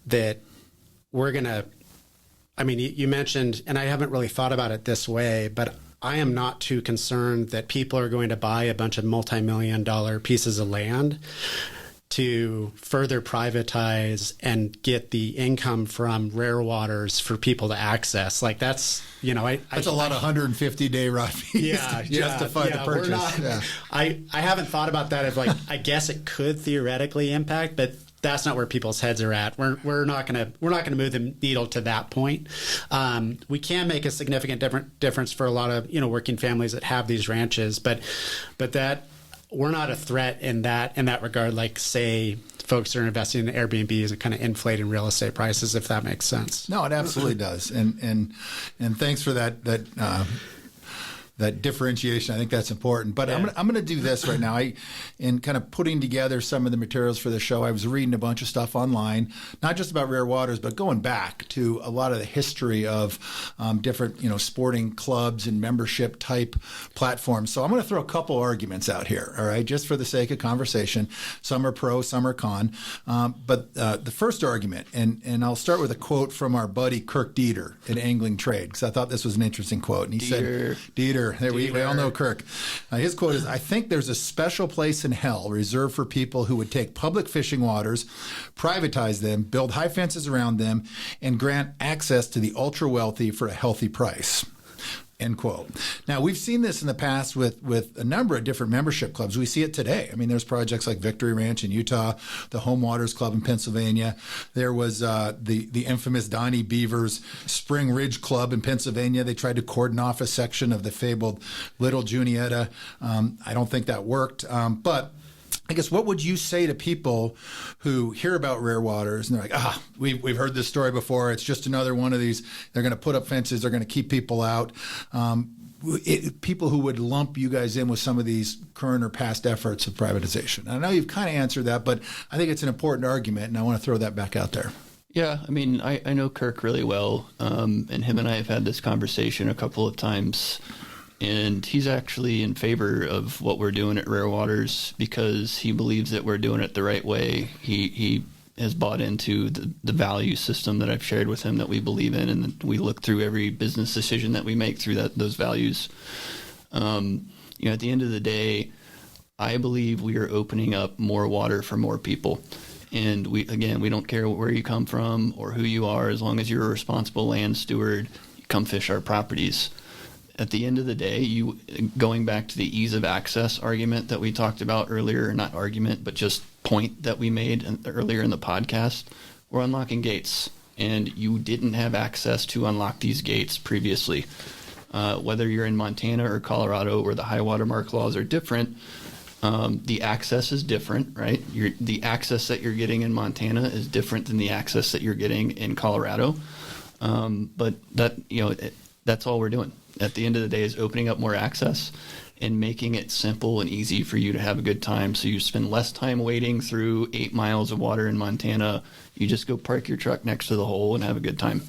that we're going to, you mentioned, and I haven't really thought about it this way, but I am not too concerned that people are going to buy a bunch of multi-million-dollar pieces of land to further privatize and get the income from Rare Waters for people to access. Like that's, that's a lot of 150-day rod fees to justify the purchase. I haven't thought about that as I guess it could theoretically impact, but that's not where people's heads are at. We're not gonna move the needle to that point. We can make a significant difference for a lot of working families that have these ranches, but that we're not a threat in that regard. Like say folks that are investing in Airbnbs and kind of inflating real estate prices, if that makes sense. No, it absolutely does. And thanks for that differentiation. I think that's important. But yeah. I'm going to do this right now. In kind of putting together some of the materials for the show, I was reading a bunch of stuff online, not just about Rare Waters, but going back to a lot of the history of different, sporting clubs and membership type platforms. So I'm going to throw a couple arguments out here, all right, just for the sake of conversation. Some are pro, some are con. But the first argument, and I'll start with a quote from our buddy Kirk Dieter at Angling Trade, because I thought this was an interesting quote. And he said, Dieter, we all know Kirk. His quote is, "I think there's a special place in hell reserved for people who would take public fishing waters, privatize them, build high fences around them, and grant access to the ultra wealthy for a healthy price." End quote. Now, we've seen this in the past with a number of different membership clubs. We see it today. There's projects like Victory Ranch in Utah, the Home Waters Club in Pennsylvania. There was the infamous Donnie Beaver's Spring Ridge Club in Pennsylvania. They tried to cordon off a section of the fabled Little Juniata. I don't think that worked, but I guess what would you say to people who hear about Rare Waters and they're like, we've heard this story before. It's just another one of these. They're going to put up fences. They're going to keep people out. People who would lump you guys in with some of these current or past efforts of privatization. I know you've kind of answered that, but I think it's an important argument, and I want to throw that back out there. Yeah, I know Kirk really well, and him and I have had this conversation a couple of times. And he's actually in favor of what we're doing at Rare Waters because he believes that we're doing it the right way. He has bought into the value system that I've shared with him that we believe in, and we look through every business decision that we make through those values. At the end of the day, I believe we are opening up more water for more people. And we don't care where you come from or who you are, as long as you're a responsible land steward, you come fish our properties. At the end of the day, going back to the ease of access argument that we talked about earlier, not argument, but just point that we made earlier in the podcast, we're unlocking gates. And you didn't have access to unlock these gates previously. Whether you're in Montana or Colorado where the high water mark laws are different, the access is different, right? The access that you're getting in Montana is different than the access that you're getting in Colorado. But that's all we're doing. at the end of the day is opening up more access and making it simple and easy for you to have a good time. So you spend less time wading through 8 miles of water in Montana. You just go park your truck next to the hole and have a good time.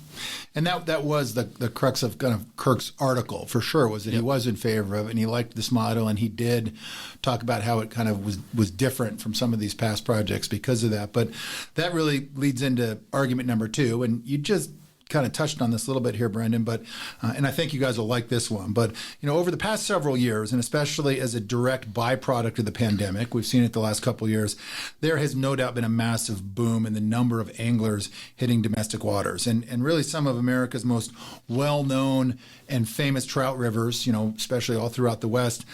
And that was the crux of kind of Kirk's article, for sure, was that he was in favor of it, and he liked this model, and he did talk about how it kind of was different from some of these past projects because of that. But that really leads into argument number 2, and you just kind of touched on this a little bit here, Brendan, but and I think you guys will like this one. But over the past several years, and especially as a direct byproduct of the pandemic, we've seen it the last couple of years, there has no doubt been a massive boom in the number of anglers hitting domestic waters, and really some of America's most well-known and famous trout rivers, especially all throughout the West.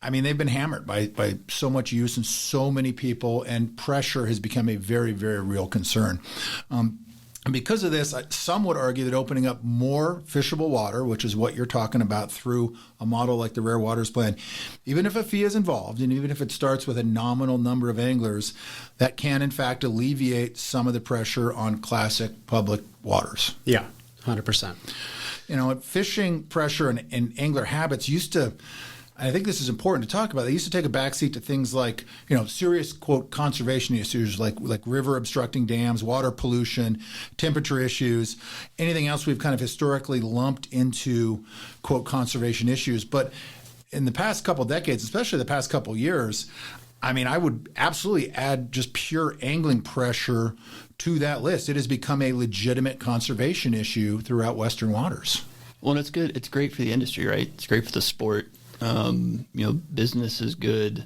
I mean, they've been hammered by so much use and so many people, and pressure has become a very, very real concern. And because of this, some would argue that opening up more fishable water, which is what you're talking about through a model like the Rare Waters Plan, even if a fee is involved and even if it starts with a nominal number of anglers, that can in fact alleviate some of the pressure on classic public waters. Yeah, 100%. Fishing pressure and angler habits used to, I think this is important to talk about, they used to take a backseat to things like, serious, quote, conservation issues like river obstructing dams, water pollution, temperature issues, anything else we've kind of historically lumped into, quote, conservation issues. But in the past couple decades, especially the past couple years, I mean, I would absolutely add just pure angling pressure to that list. It has become a legitimate conservation issue throughout Western waters. Well, and it's good. It's great for the industry, right? It's great for the sport. Business is good,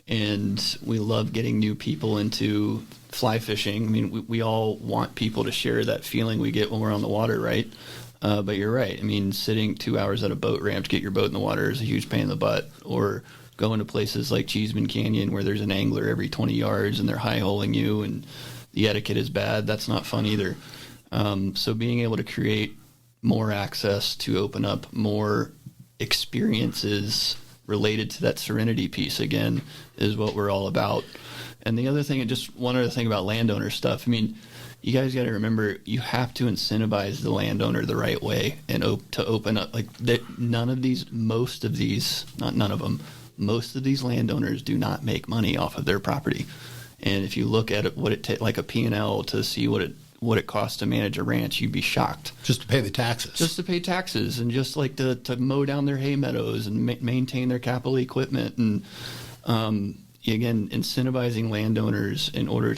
and we love getting new people into fly fishing. I mean, we all want people to share that feeling we get when we're on the water, right? But you're right. I mean, sitting 2 hours at a boat ramp to get your boat in the water is a huge pain in the butt. Or going to places like Cheeseman Canyon where there's an angler every 20 yards and they're high-holing you and the etiquette is bad. That's not fun either. So being able to create more access to open up more experiences related to that serenity piece again is what we're all about. And the other thing, just one other thing about landowner stuff. I mean, you guys got to remember, you have to incentivize the landowner the right way and to open up. Like most of these landowners do not make money off of their property. And if you look at it, what it takes, like a P&L to see what it costs to manage a ranch, you'd be shocked. Just to pay the taxes. Just to pay taxes, and just like to mow down their hay meadows and maintain their capital equipment. And again, incentivizing landowners in order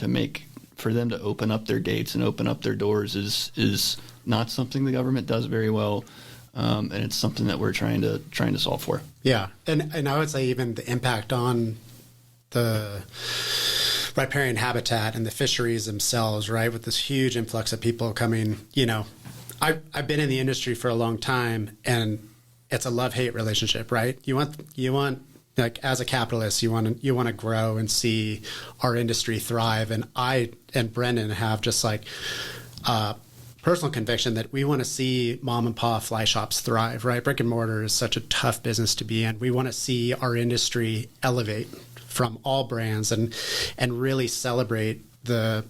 for them to open up their gates and open up their doors is not something the government does very well. And it's something that we're trying to solve for. Yeah. And I would say even the impact on the riparian habitat and the fisheries themselves, right? With this huge influx of people coming, I've been in the industry for a long time, and it's a love-hate relationship, right? You want like, as a capitalist, you want to grow and see our industry thrive. And I and Brendan have just like personal conviction that we want to see mom and pop fly shops thrive, right? Brick and mortar is such a tough business to be in. We want to see our industry elevate from all brands and really celebrate the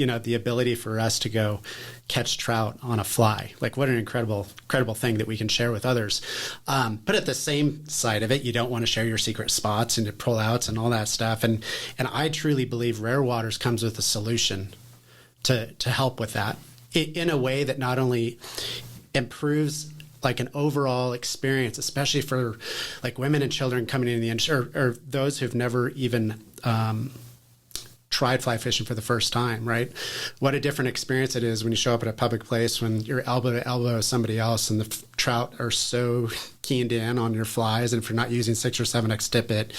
ability for us to go catch trout on a fly. Like, what an incredible thing that we can share with others. But at the same side of it, you don't want to share your secret spots and your pullouts and all that stuff. And I truly believe Rare Waters comes with a solution to help with that in a way that not only improves like an overall experience, especially for like women and children coming into the industry, or those who've never even tried fly fishing for the first time, right? What a different experience it is when you show up at a public place when you're elbow to elbow with somebody else and the trout are so keened in on your flies, and if you're not using 6 or 7x tippet,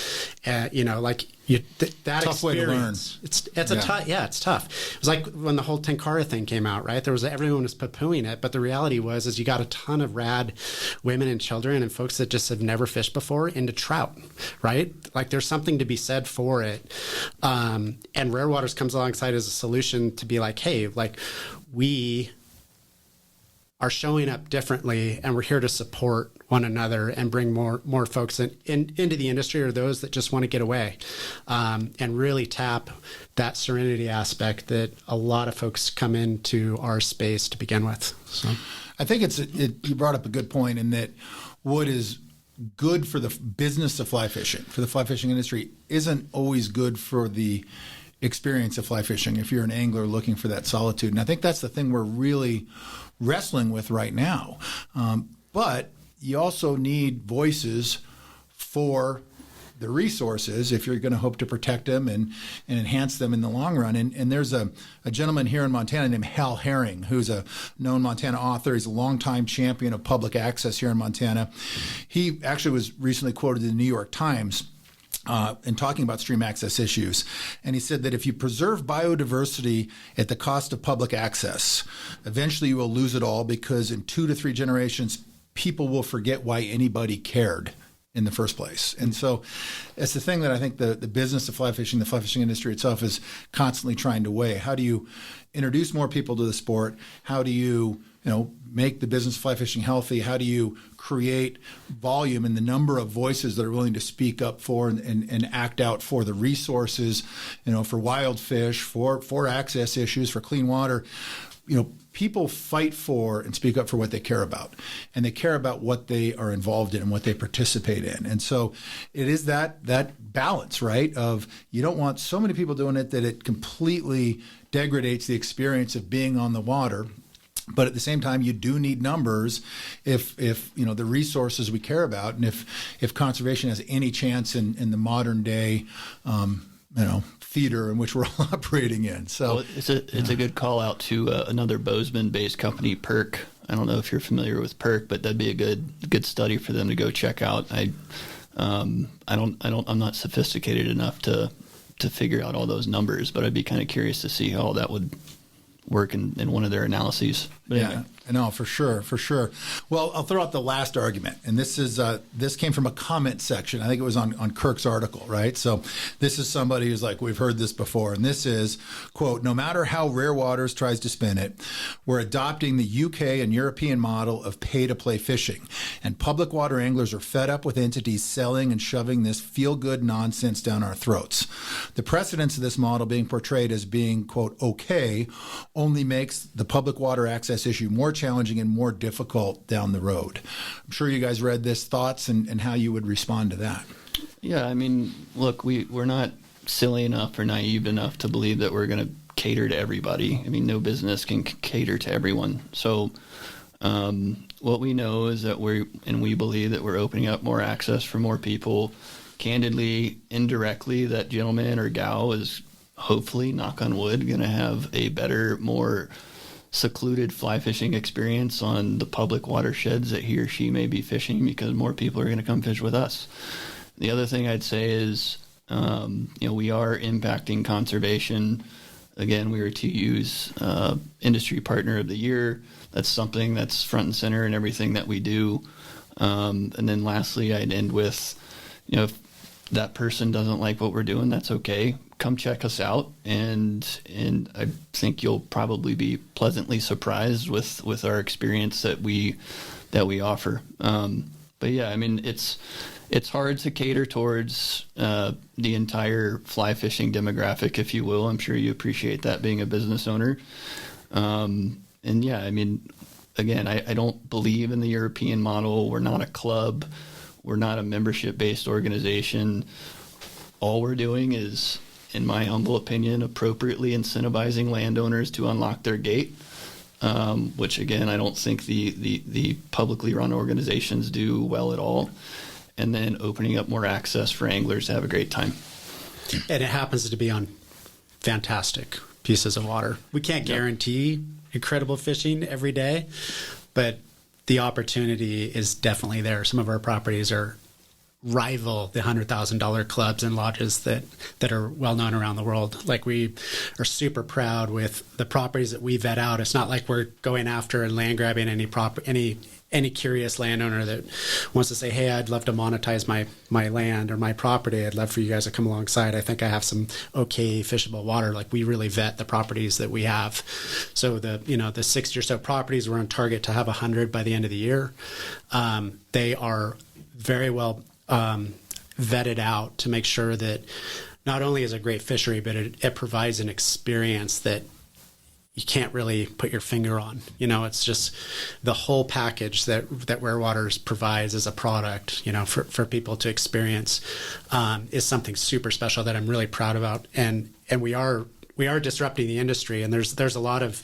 that tough way to learn. It's tough. It was like when the whole Tenkara thing came out, right? Everyone was poo-pooing it, but the reality was you got a ton of rad women and children and folks that just have never fished before into trout, right? Like, there's something to be said for it. And Rare Waters comes alongside as a solution to be like, hey, like, we are showing up differently, and we're here to support one another and bring more folks into the industry, or those that just want to get away, and really tap that serenity aspect that a lot of folks come into our space to begin with. So I think you brought up a good point in that what is good for the business of fly fishing, for the fly fishing industry, isn't always good for the experience of fly fishing if you're an angler looking for that solitude. And I think that's the thing we're really wrestling with right now. But you also need voices for the resources if you're going to hope to protect them and enhance them in the long run. And there's a gentleman here in Montana named Hal Herring, who's a known Montana author. He's a longtime champion of public access here in Montana. He actually was recently quoted in the New York Times in talking about stream access issues. And he said that if you preserve biodiversity at the cost of public access, eventually you will lose it all, because in 2 to 3 generations, people will forget why anybody cared in the first place. And so it's the thing that I think the business of fly fishing, the fly fishing industry itself, is constantly trying to weigh. How do you introduce more people to the sport? How do you make the business of fly fishing healthy? How do you create volume in the number of voices that are willing to speak up for and act out for the resources, for wild fish, for access issues, for clean water? People fight for and speak up for what they care about, and they care about what they are involved in and what they participate in. And so it is that balance, right, of you don't want so many people doing it that it completely degrades the experience of being on the water. But at the same time, you do need numbers if the resources we care about, and if conservation has any chance in the modern day theater in which we're all operating in. So it's a good call out to another Bozeman-based company, Perk. I don't know if you're familiar with Perk, but that'd be a good study for them to go check out. I'm not sophisticated enough to figure out all those numbers, but I'd be kind of curious to see how that would work in one of their analyses. But yeah, anyway. No, for sure. Well, I'll throw out the last argument, and this came from a comment section. I think it was on Kirk's article, right? So this is somebody who's like, we've heard this before, and this is, quote, "No matter how Rare Waters tries to spin it, we're adopting the UK and European model of pay-to-play fishing, and public water anglers are fed up with entities selling and shoving this feel-good nonsense down our throats. The precedence of this model being portrayed as being, quote, okay, only makes the public water access issue more challenging and more difficult down the road." I'm sure you guys read this. Thoughts and how you would respond to that? Yeah, I mean, look, we're not silly enough or naive enough to believe that we're going to cater to everybody. I mean, no business can cater to everyone. So what we know is that we believe that we're opening up more access for more people. Candidly, indirectly, that gentleman or gal is hopefully, knock on wood, going to have a better, more secluded fly fishing experience on the public watersheds that he or she may be fishing, because more people are going to come fish with us. The other thing I'd say is, we are impacting conservation. Again, we were to use Industry Partner of the Year. That's something that's front and center in everything that we do. And then lastly, I'd end with, if that person doesn't like what we're doing, that's okay. Come check us out, and I think you'll probably be pleasantly surprised with our experience that we offer. But yeah, I mean, it's hard to cater towards the entire fly fishing demographic, if you will. I'm sure you appreciate that, being a business owner. And yeah, I mean, again, I don't believe in the European model. We're not a club. We're not a membership-based organization. All we're doing is, in my humble opinion, appropriately incentivizing landowners to unlock their gate, which, again, I don't think the publicly run organizations do well at all, and then opening up more access for anglers to have a great time. And it happens to be on fantastic pieces of water. We can't guarantee incredible fishing every day, but the opportunity is definitely there. Some of our properties rival the $100,000 clubs and lodges that are well known around the world. Like, we are super proud with the properties that we vet out. It's not like we're going after and land grabbing any curious landowner that wants to say, hey, I'd love to monetize my land or my property. I'd love for you guys to come alongside. I think I have some okay fishable water. Like, we really vet the properties that we have. So the 60 or so properties, we're on target to have 100 by the end of the year. They are very well vetted out to make sure that not only is it a great fishery, but it provides an experience that you can't really put your finger on. It's just the whole package that Rare Waters provides as a product, for people to experience, is something super special that I'm really proud about. And we are disrupting the industry, and there's a lot of,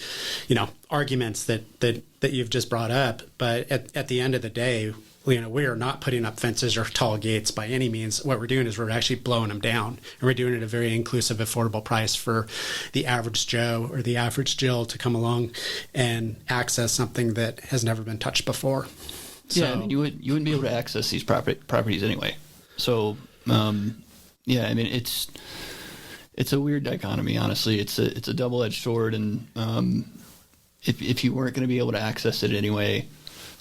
arguments that you've just brought up. But at the end of the day, we are not putting up fences or tall gates by any means. What we're doing is we're actually blowing them down, and we're doing it at a very inclusive, affordable price for the average Joe or the average Jill to come along and access something that has never been touched before. Yeah, I mean, you wouldn't be able to access these properties anyway. So, it's a weird dichotomy. Honestly, it's a double-edged sword, and if you weren't going to be able to access it anyway,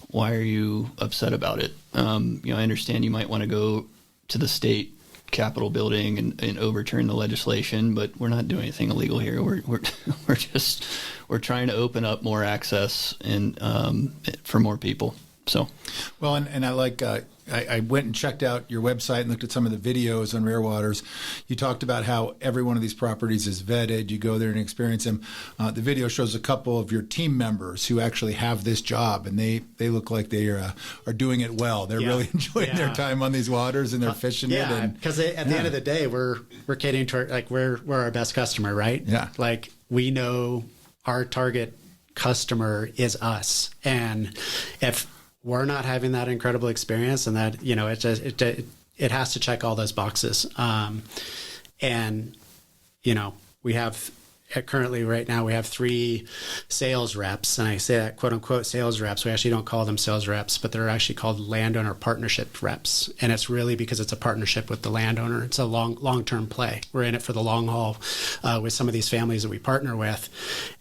why are you upset about it? I understand you might want to go to the state Capitol building and overturn the legislation, but we're not doing anything illegal here. We're trying to open up more access and for more people. So, well, and I like. I went and checked out your website and looked at some of the videos on Rare Waters. You talked about how every one of these properties is vetted. You go there and experience them. The video shows a couple of your team members who actually have this job, and they look like they are doing it well. They're really enjoying their time on these waters, and they're fishing it. Yeah, because at the end of the day, we're catering to we're our best customer, right? Yeah, like we know our target customer is us, and if we're not having that incredible experience, and that, it has to check all those boxes. We have currently right now we have 3 sales reps, and I say that quote unquote sales reps. We actually don't call them sales reps, but they're actually called landowner partnership reps, and it's really because it's a partnership with the landowner. It's a long-term play. We're in it for the long haul with some of these families that we partner with,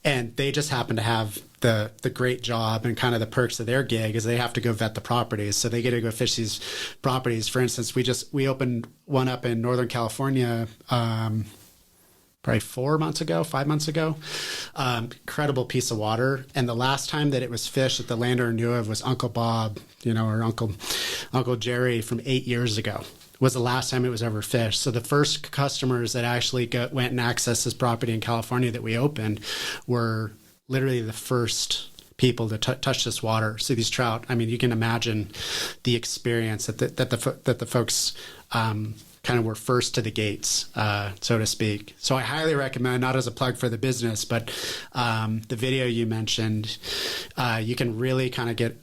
and they just happen to have the great job, and kind of the perks of their gig is they have to go vet the properties. So they get to go fish these properties. For instance, we opened one up in Northern California, probably 5 months ago. Incredible piece of water. And the last time that it was fished that the landowner knew of was Uncle Bob, or Uncle Jerry from 8 years ago. Was the last time it was ever fished. So the first customers that actually went and accessed this property in California that we opened were literally the first people to touch this water. So these trout, I mean, you can imagine the experience that the folks kind of were first to the gates, so to speak. So I highly recommend, not as a plug for the business, but the video you mentioned, you can really kind of get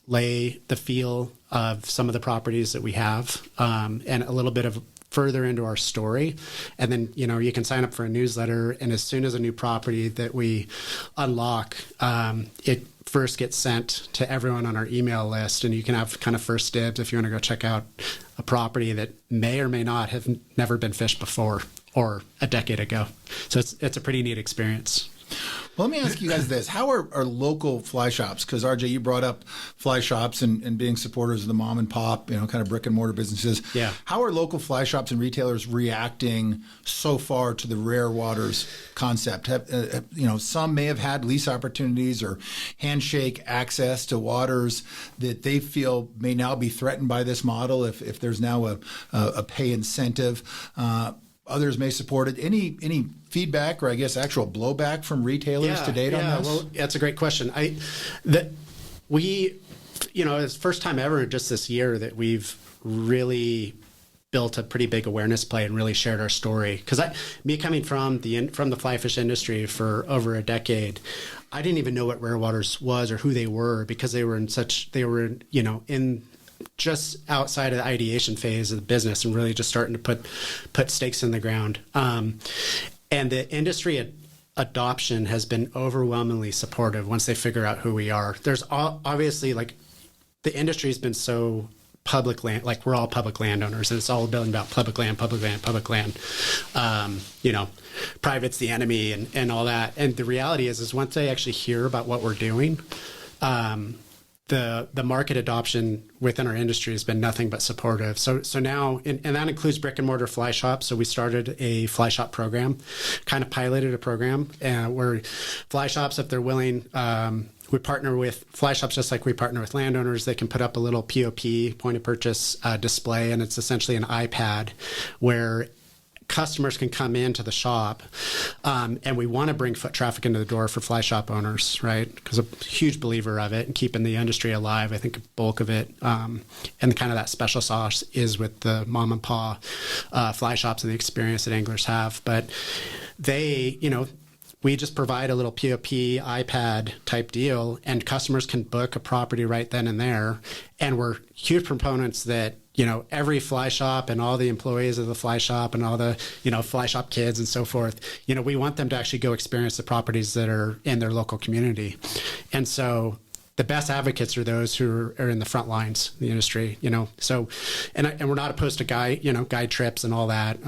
lay the feel of some of the properties that we have, and a little bit of further into our story. And then, you can sign up for a newsletter, and as soon as a new property that we unlock, it first gets sent to everyone on our email list, and you can have kind of first dibs if you want to go check out a property that may or may not have never been fished before or a decade ago. So it's a pretty neat experience. Well, let me ask you guys this. How are local fly shops, because RJ, you brought up fly shops and being supporters of the mom and pop, kind of brick and mortar businesses. Yeah. How are local fly shops and retailers reacting so far to the Rare Waters concept? Some may have had lease opportunities or handshake access to waters that they feel may now be threatened by this model if there's now a pay incentive. Others may support it. Any feedback or I guess actual blowback from retailers to date on this? Well, that's a great question. It's the first time ever just this year that we've really built a pretty big awareness play and really shared our story. Because me coming from the fly fish industry for over a decade, I didn't even know what Rare Waters was or who they were, because they were in just outside of the ideation phase of the business and really just starting to put stakes in the ground. And the industry adoption has been overwhelmingly supportive once they figure out who we are. There's obviously the industry has been so public land, we're all public landowners, and it's all been about public land. Private's the enemy and all that. And the reality is once they actually hear about what we're doing, the market adoption within our industry has been nothing but supportive. So now, and that includes brick and mortar fly shops. So we started a fly shop program, kind of piloted a program where fly shops, if they're willing, we partner with fly shops just like we partner with landowners. They can put up a little POP, point of purchase display, and it's essentially an iPad where customers can come into the shop, and we want to bring foot traffic into the door for fly shop owners, right? Because I'm a huge believer of it and keeping the industry alive. I think a bulk of it, and kind of that special sauce is with the mom and pa fly shops and the experience that anglers have. But they, we just provide a little POP iPad type deal, and customers can book a property right then and there. And we're huge proponents that, every fly shop and all the employees of the fly shop and all the, fly shop kids and so forth, we want them to actually go experience the properties that are in their local community. And so the best advocates are those who are in the front lines of the industry, so, and we're not opposed to guide trips and all that.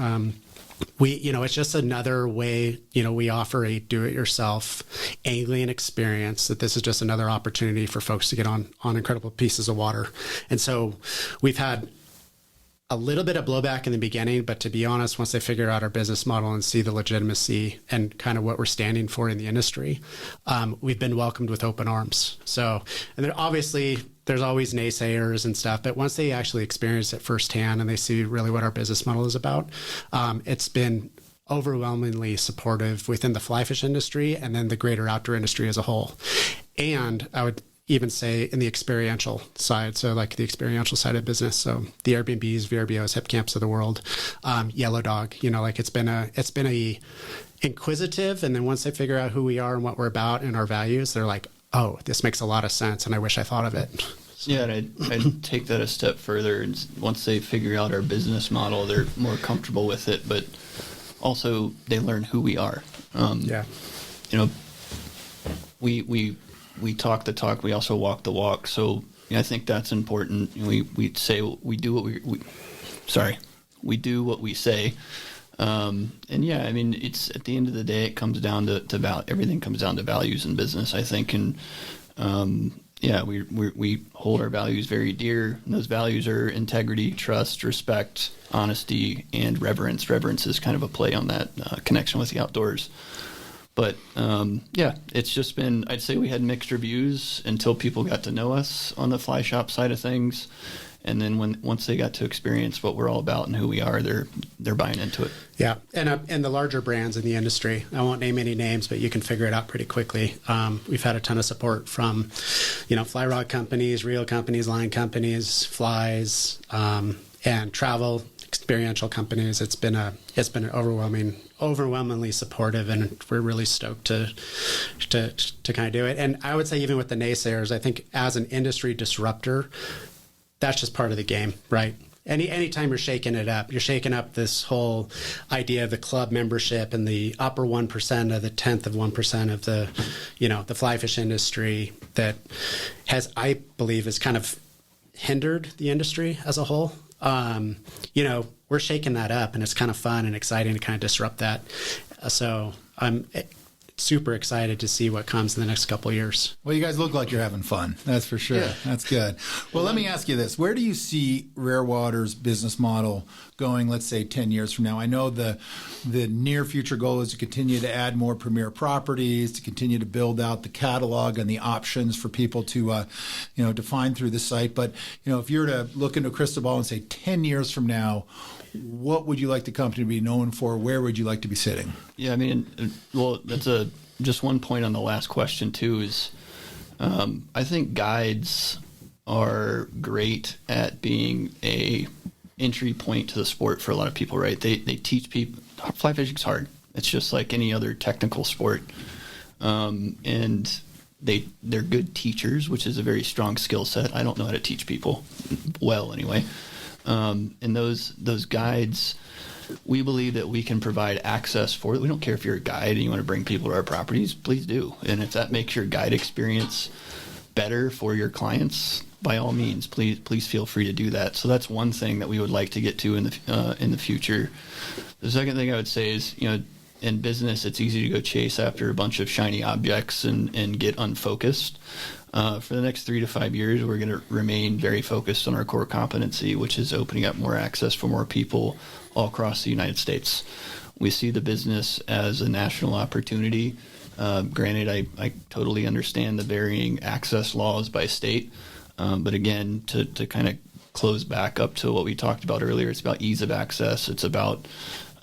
It's just another way, we offer a do-it-yourself angling experience, that this is just another opportunity for folks to get on incredible pieces of water. And so we've had a little bit of blowback in the beginning, but to be honest, once they figure out our business model and see the legitimacy and kind of what we're standing for in the industry, we've been welcomed with open arms. So, and then obviously there's always naysayers and stuff, but once they actually experience it firsthand and they see really what our business model is about, it's been overwhelmingly supportive within the fly fish industry and then the greater outdoor industry as a whole. And I would even say in the experiential side, so like the experiential side of business, so the Airbnbs, VRBOs, hip camps of the world, Yellow Dog, it's been a inquisitive, and then once they figure out who we are and what we're about and our values, they're like, oh, this makes a lot of sense, and I wish I thought of it. So. Yeah, and I'd take that a step further, and once they figure out our business model, they're more comfortable with it, but also they learn who we are. We talk the talk, we also walk the walk. So I think that's important. We say we do what we do what we say. It's at the end of the day, it comes down to everything comes down to values in business, I think. And we hold our values very dear. And those values are integrity, trust, respect, honesty, and reverence. Reverence is kind of a play on that connection with the outdoors. But, it's just been, I'd say we had mixed reviews until people got to know us on the fly shop side of things. And then once they got to experience what we're all about and who we are, they're buying into it. Yeah. And the larger brands in the industry, I won't name any names, but you can figure it out pretty quickly. We've had a ton of support from, fly rod companies, reel companies, line companies, flies, and travel experiential companies. It's been overwhelmingly supportive, and we're really stoked to kind of do it. And I would say even with the naysayers, I think as an industry disruptor, that's just part of the game, right? Anytime you're shaking it up, you're shaking up this whole idea of the club membership and the upper 1% of the 10th of 1% of the, the fly fish industry that has, I believe, has kind of hindered the industry as a whole. We're shaking that up, and it's kind of fun and exciting to kind of disrupt that. So I'm super excited to see what comes in the next couple of years. Well, you guys look like you're having fun. That's for sure. Yeah. That's good. Well, let me ask you this. Where do you see Rare Water's business model going, let's say, 10 years from now? I know the near future goal is to continue to add more premier properties, to continue to build out the catalog and the options for people to, to find through the site. But, if you were to look into a crystal ball and say 10 years from now, what would you like the company to be known for? Where would you like to be sitting? Yeah, that's just one point on the last question too is I think guides are great at being a entry point to the sport for a lot of people, right? They teach people, fly fishing's hard. It's just like any other technical sport. And they're good teachers, which is a very strong skill set. I don't know how to teach people well anyway. And those guides, we believe that we can provide access for it. We don't care if you're a guide and you want to bring people to our properties, please do. And if that makes your guide experience better for your clients, by all means, please feel free to do that. So that's one thing that we would like to get to in the future. The second thing I would say is, in business, it's easy to go chase after a bunch of shiny objects and get unfocused. For the next 3 to 5 years, we're going to remain very focused on our core competency, which is opening up more access for more people all across the United States. We see the business as a national opportunity. Granted, I totally understand the varying access laws by state. But again, to kind of close back up to what we talked about earlier, it's about ease of access. It's about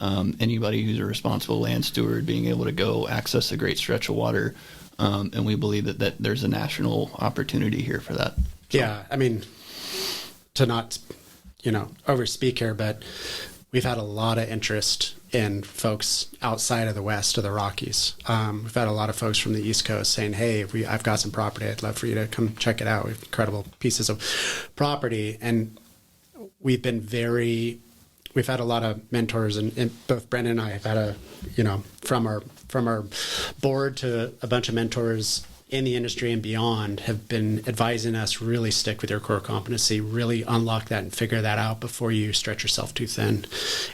anybody who's a responsible land steward being able to go access a great stretch of water. And we believe that there's a national opportunity here for that. So. Yeah, I mean, to not, overspeak here, but we've had a lot of interest in folks outside of the West of the Rockies. We've had a lot of folks from the East Coast saying, hey, I've got some property. I'd love for you to come check it out. We have incredible pieces of property. And we've had a lot of mentors, and both Brendan and I have had from our board to a bunch of mentors in the industry and beyond have been advising us, really stick with your core competency, really unlock that and figure that out before you stretch yourself too thin.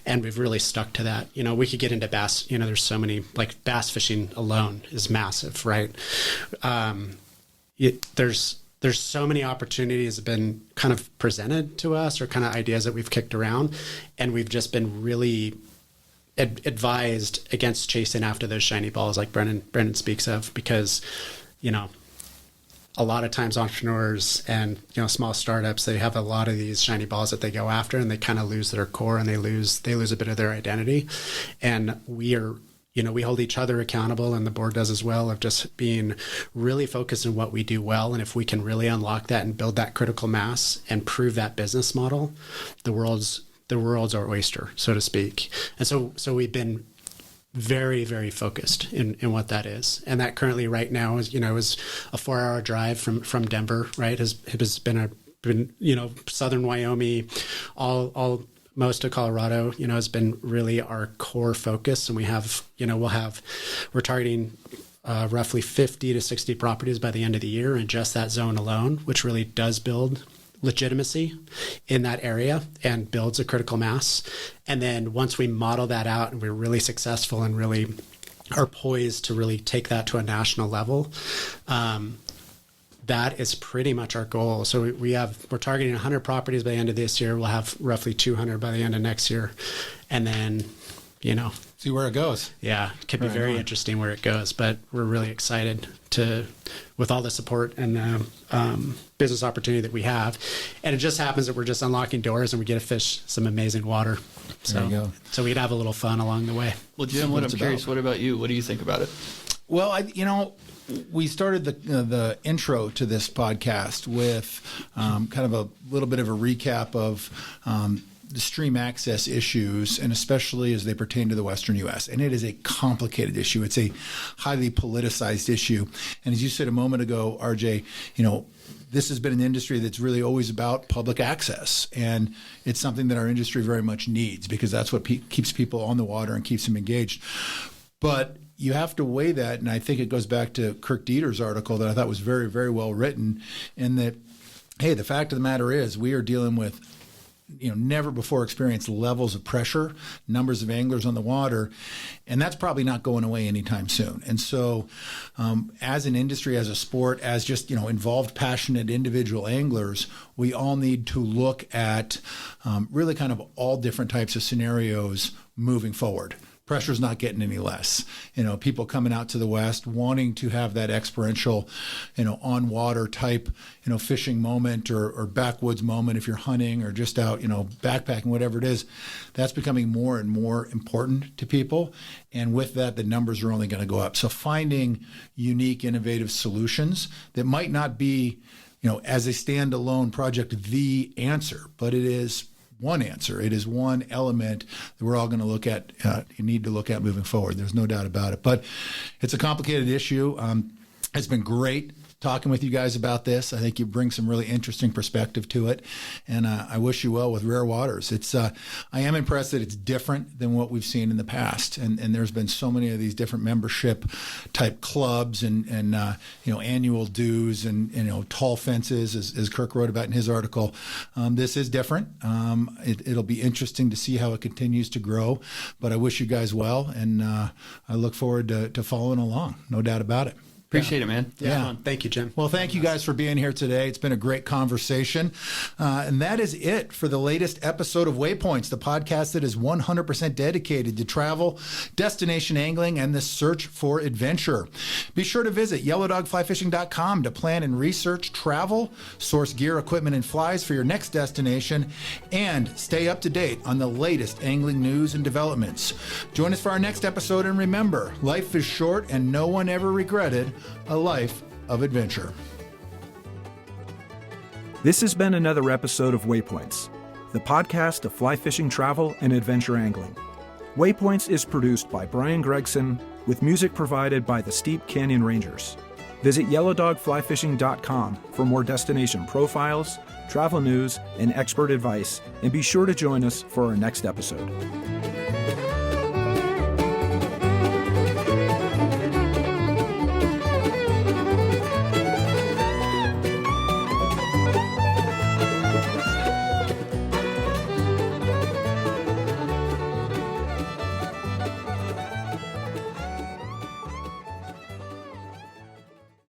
And we've really stuck to that. We could get into bass, there's so many, like bass fishing alone is massive, right? There's so many opportunities have been kind of presented to us, or kind of ideas that we've kicked around, and we've just been really advised against chasing after those shiny balls like Brendan speaks of, because a lot of times entrepreneurs and small startups, they have a lot of these shiny balls that they go after, and they kind of lose their core, and they lose a bit of their identity. And we hold each other accountable, and the board does as well, of just being really focused on what we do well. And if we can really unlock that and build that critical mass and prove that business model, the world's our oyster, so to speak. And so we've been very, very focused in what that is. And that currently right now is a 4-hour drive from Denver, right? Has been southern Wyoming, all most of Colorado, has been really our core focus. And we have, we're targeting roughly 50 to 60 properties by the end of the year in just that zone alone, which really does build legitimacy in that area and builds a critical mass. And then once we model that out and we're really successful and really are poised to really take that to a national level, that is pretty much our goal. So we're targeting 100 properties by the end of this year. We'll have roughly 200 by the end of next year. And then, see where it goes. Yeah, it could be very interesting where it goes, but we're really excited with all the support and business opportunity that we have. And it just happens that we're just unlocking doors and we get to fish some amazing water. There you go. So we'd have a little fun along the way. Well, Jim, I'm curious, what about you? What do you think about it? Well, we started the intro to this podcast with kind of a little bit of a recap of the stream access issues, and especially as they pertain to the Western U.S. And it is a complicated issue. It's a highly politicized issue. And as you said a moment ago, RJ, this has been an industry that's really always about public access. And it's something that our industry very much needs, because that's what keeps people on the water and keeps them engaged. But you have to weigh that, and I think it goes back to Kirk Dieter's article that I thought was very, very well written, in that, hey, the fact of the matter is we are dealing with never before experienced levels of pressure, numbers of anglers on the water, and that's probably not going away anytime soon. And so as an industry, as a sport, as just, involved, passionate individual anglers, we all need to look at really kind of all different types of scenarios moving forward. Pressure's not getting any less. People coming out to the West wanting to have that experiential, on water type, fishing moment or backwoods moment if you're hunting or just out, backpacking, whatever it is. That's becoming more and more important to people. And with that, the numbers are only going to go up. So finding unique, innovative solutions that might not be, as a standalone project, the answer, but it is one answer. It is one element that we're all going to look at, you need to look at moving forward. There's no doubt about it. But it's a complicated issue. It's been great talking with you guys about this. I think you bring some really interesting perspective to it, and I wish you well with Rare Waters. I am impressed that it's different than what we've seen in the past, and there's been so many of these different membership type clubs and annual dues and tall fences, as Kirk wrote about in his article. This is different. It'll be interesting to see how it continues to grow, but I wish you guys well, and I look forward to following along. No doubt about it. Appreciate it, man. Yeah. Thank you, Jim. Well, thank you guys for being here today. It's been a great conversation. And that is it for the latest episode of Waypoints, the podcast that is 100% dedicated to travel, destination angling, and the search for adventure. Be sure to visit yellowdogflyfishing.com to plan and research travel, source gear, equipment, and flies for your next destination, and stay up to date on the latest angling news and developments. Join us for our next episode, and remember, life is short and no one ever regretted a life of adventure. This has been another episode of Waypoints, the podcast of fly fishing travel and adventure angling. Waypoints is produced by Brian Gregson, with music provided by the Steep Canyon Rangers. Visit yellowdogflyfishing.com for more destination profiles, travel news, and expert advice, and be sure to join us for our next episode.